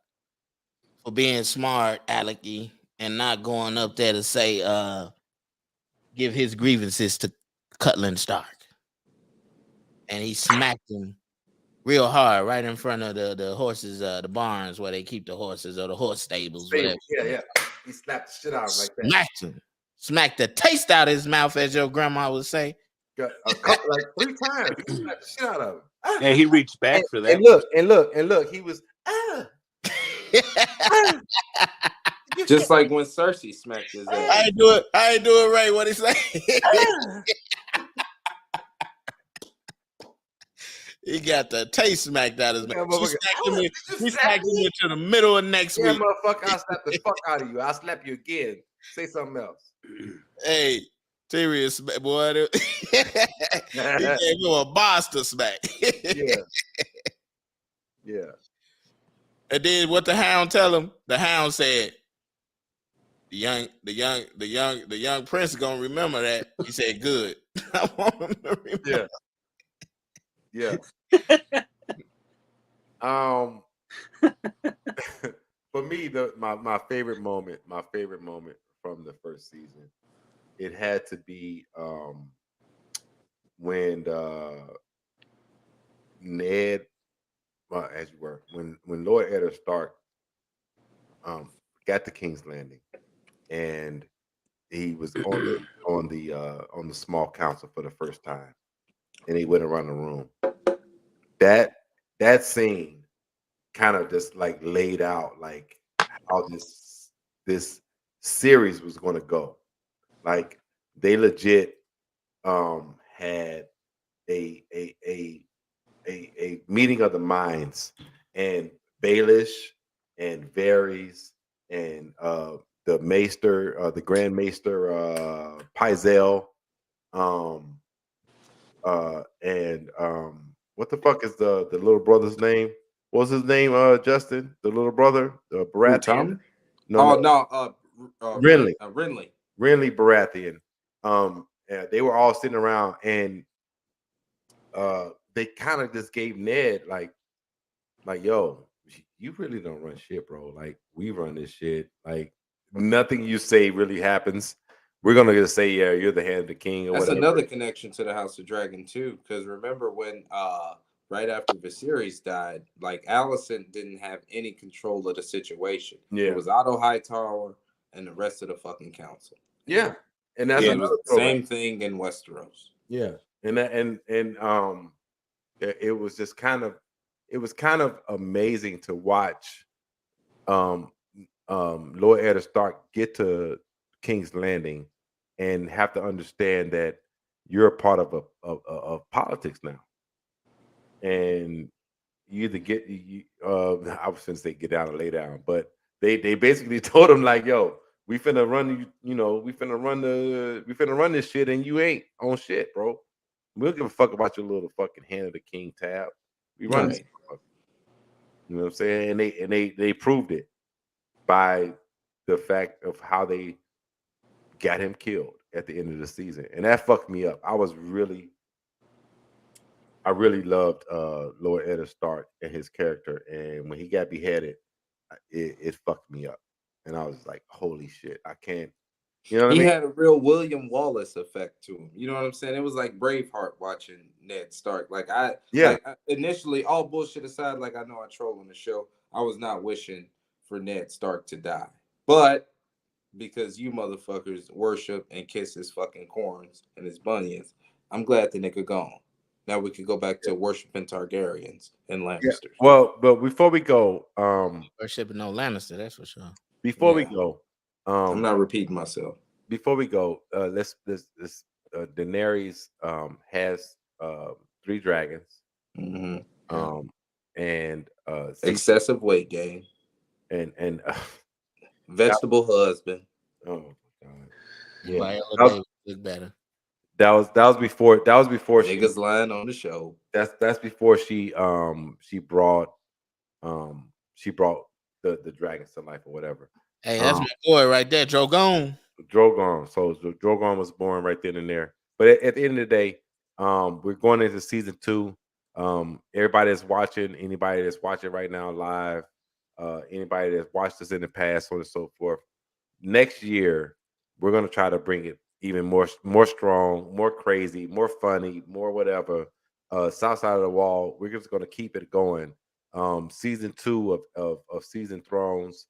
being smart, Alecky, and not going up there to say give his grievances to Cutland Stark. And he smacked him real hard right in front of the horses, the barns where they keep the horses or the horse stables, whatever. Yeah. He slapped the shit out of him like that. Smacked him. Smacked the taste out of his mouth, as your grandma would say. Got a couple, like 3 times. He slapped the shit out of him. Yeah, he reached back for that. And look. He was Just like when Cersei smacked his ass. I ain't do it right. What he say? He got the taste smacked out of his mouth. He smacked him into the middle of next week. Motherfucker, I'll slap the fuck out of you. I'll slap you again. Say something else. Hey, serious boy. He gave him a monster smack. Yeah. And then what the Hound tell him? The Hound said, the young prince gonna remember that. He said, "Good." I want him to remember. Yeah. For me, my favorite moment from the first season, it had to be when Ned, as you were, when Lord Eddard Stark got to King's Landing, and he was on the small council for the first time, and he went around the room. That scene kind of just like laid out like how this series was going to go. Like they legit had a meeting of the minds, and Baelish and Varys and the Maester, the Grand Maester Pycelle, and what the fuck is the little brother's name? What's his name? Justin, the little brother, Baratheon. Renly. Renly Baratheon. They were all sitting around, and they kind of just gave Ned like, yo, you really don't run shit, bro. Like we run this shit. Like nothing you say really happens. We're gonna just say, yeah, you're the hand of the king. Or That's whatever. Another connection to the House of Dragon too, because remember when right after Viserys died, like Alicent didn't have any control of the situation. Yeah, it was Otto Hightower and the rest of the fucking council. Yeah, and that's the same thing in Westeros. Yeah, and it was just kind of amazing to watch Lord Eddard Stark get to King's Landing and have to understand that you're a part of politics now, and you either get I was going to say get down or lay down, but they basically told him like, yo, we finna run we finna run this shit, and you ain't on shit, bro. We don't give a fuck about your little fucking hand of the king tab. We run this, you know what I'm saying? And they proved it by the fact of how they got him killed at the end of the season, and that fucked me up. I really loved Lord Eddard Stark and his character, and when he got beheaded, it fucked me up, and I was like, holy shit, I can't. You know what I mean? He had a real William Wallace effect to him. You know what I'm saying? It was like Braveheart watching Ned Stark. Initially, all bullshit aside, like I know I troll on the show, I was not wishing for Ned Stark to die. But because you motherfuckers worship and kiss his fucking corns and his bunions, I'm glad the nigga gone. Now we could go back to worshiping Targaryens and Lannisters. Yeah. Well, but before we go, worshiping no Lannister, that's for sure. Before we go, I'm not repeating myself. Before we go, let's Daenerys has 3 dragons. Mm-hmm. And excessive weight gain. And vegetable husband. Oh my god. Yeah. Viola look better. That was before niggas lying on the show. That's before she brought the dragons to life or whatever. Hey, that's my boy right there, Drogon. So Drogon was born right then and there. But at the end of the day, we're going into season 2. Everybody that's watching, anybody that's watching right now live, anybody that's watched us in the past, so on and so forth. Next year, we're gonna try to bring it even more strong, more crazy, more funny, more whatever. Southside of the Wall, we're just gonna keep it going. Season 2 of Season Thrones.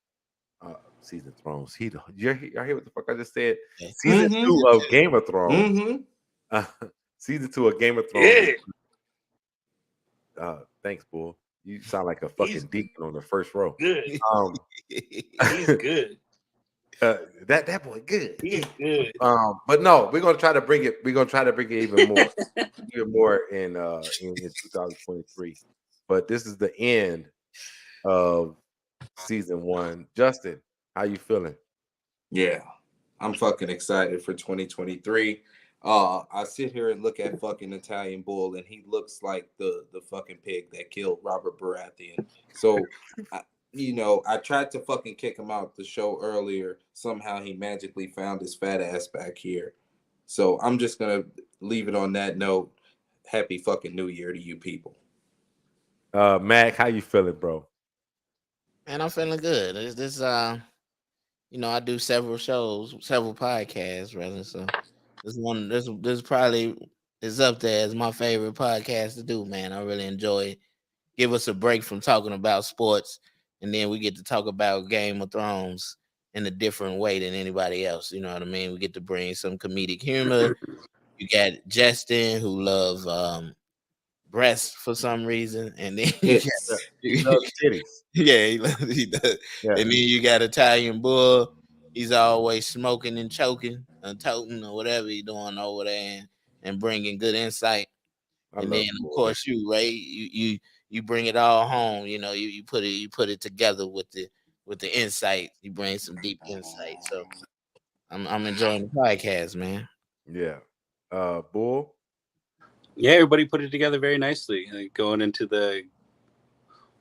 Season Thrones. Y'all hear what the fuck I just said? Season 2 of Game of Thrones. Season 2 of Game of Thrones. Thanks, Bull. You sound like a fucking deacon on the first row. Good. He's good. That boy good. He's good. But no, we're gonna try to bring it. We're gonna try to bring it even more, in 2023. But this is the end of season 1. Justin, how you feeling? Yeah, I'm fucking excited for 2023. I sit here and look at fucking Italian Bull, and he looks like the fucking pig that killed Robert Baratheon. So, I tried to fucking kick him out the show earlier. Somehow he magically found his fat ass back here. So I'm just gonna leave it on that note. Happy fucking New Year to you people. Mac, how you feeling, bro? Man, I'm feeling good. This I do several shows, several podcasts, rather. So this probably is up there as my favorite podcast to do, man. I really enjoy it. Give us a break from talking about sports, and then we get to talk about Game of Thrones in a different way than anybody else. You know what I mean? We get to bring some comedic humor. You got Justin, who loves breasts for some reason, and then he loves titties. Yeah, he does. Yeah. And then you got Italian Bull. He's always smoking and choking and toting or whatever he's doing over there, and bringing good insight. And then of course you, Ray, you bring it all home. You put it together with the insight. You bring some deep insight. So I'm enjoying the podcast, man. Yeah. Bull. Yeah, everybody put it together very nicely, going into the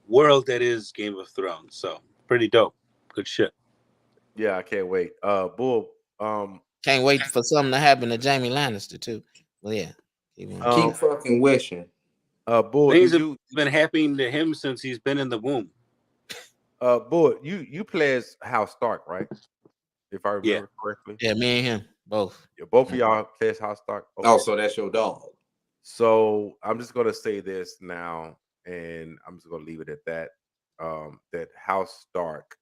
world that is Game of Thrones. So pretty dope. Good shit. Yeah, I can't wait. Bull. Can't wait for something to happen to Jamie Lannister too. Well, yeah. Keep fucking wishing. Bull, things have been happening to him since he's been in the womb. Bull, you play as House Stark, right? If I remember correctly. Yeah, me and him both. Yeah, both of y'all play as House Stark. Okay. Oh, so that's your dog. So I'm just gonna say this now, and I'm just gonna leave it at that. That House Stark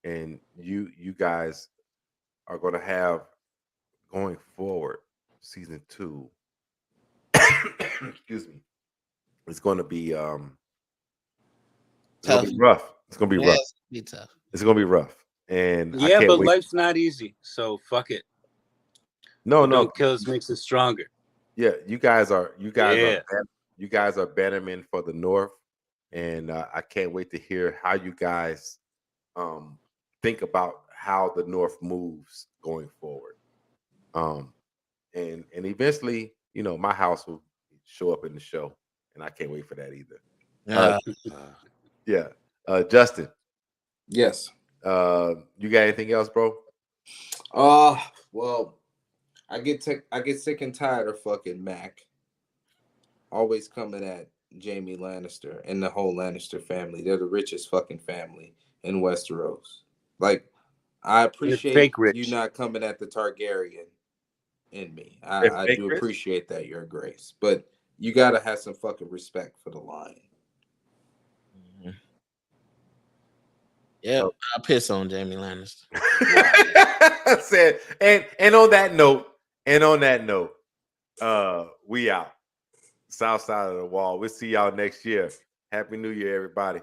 and you guys are gonna have going forward season 2. Excuse me. It's gonna be rough. It's gonna be rough. It's gonna be tough. It's gonna be rough. And yeah, but life's not easy. So fuck it. No. Don't kill us makes us stronger. Yeah, you guys are bannermen for the North, and I can't wait to hear how you guys think about how the North moves going forward. And eventually, my house will show up in the show, and I can't wait for that either. Yeah, Justin. Yes. You got anything else, bro? Well, I get sick and tired of fucking Mac always coming at Jamie Lannister and the whole Lannister family. They're the richest fucking family in Westeros. Like, I appreciate you not coming at the Targaryen in me. I do appreciate that, Your Grace. But you gotta have some fucking respect for the Lion. Yeah, I piss on Jamie Lannister. I said, and on that note, we out. South Side of the Wall. We'll see y'all next year. Happy New Year, everybody.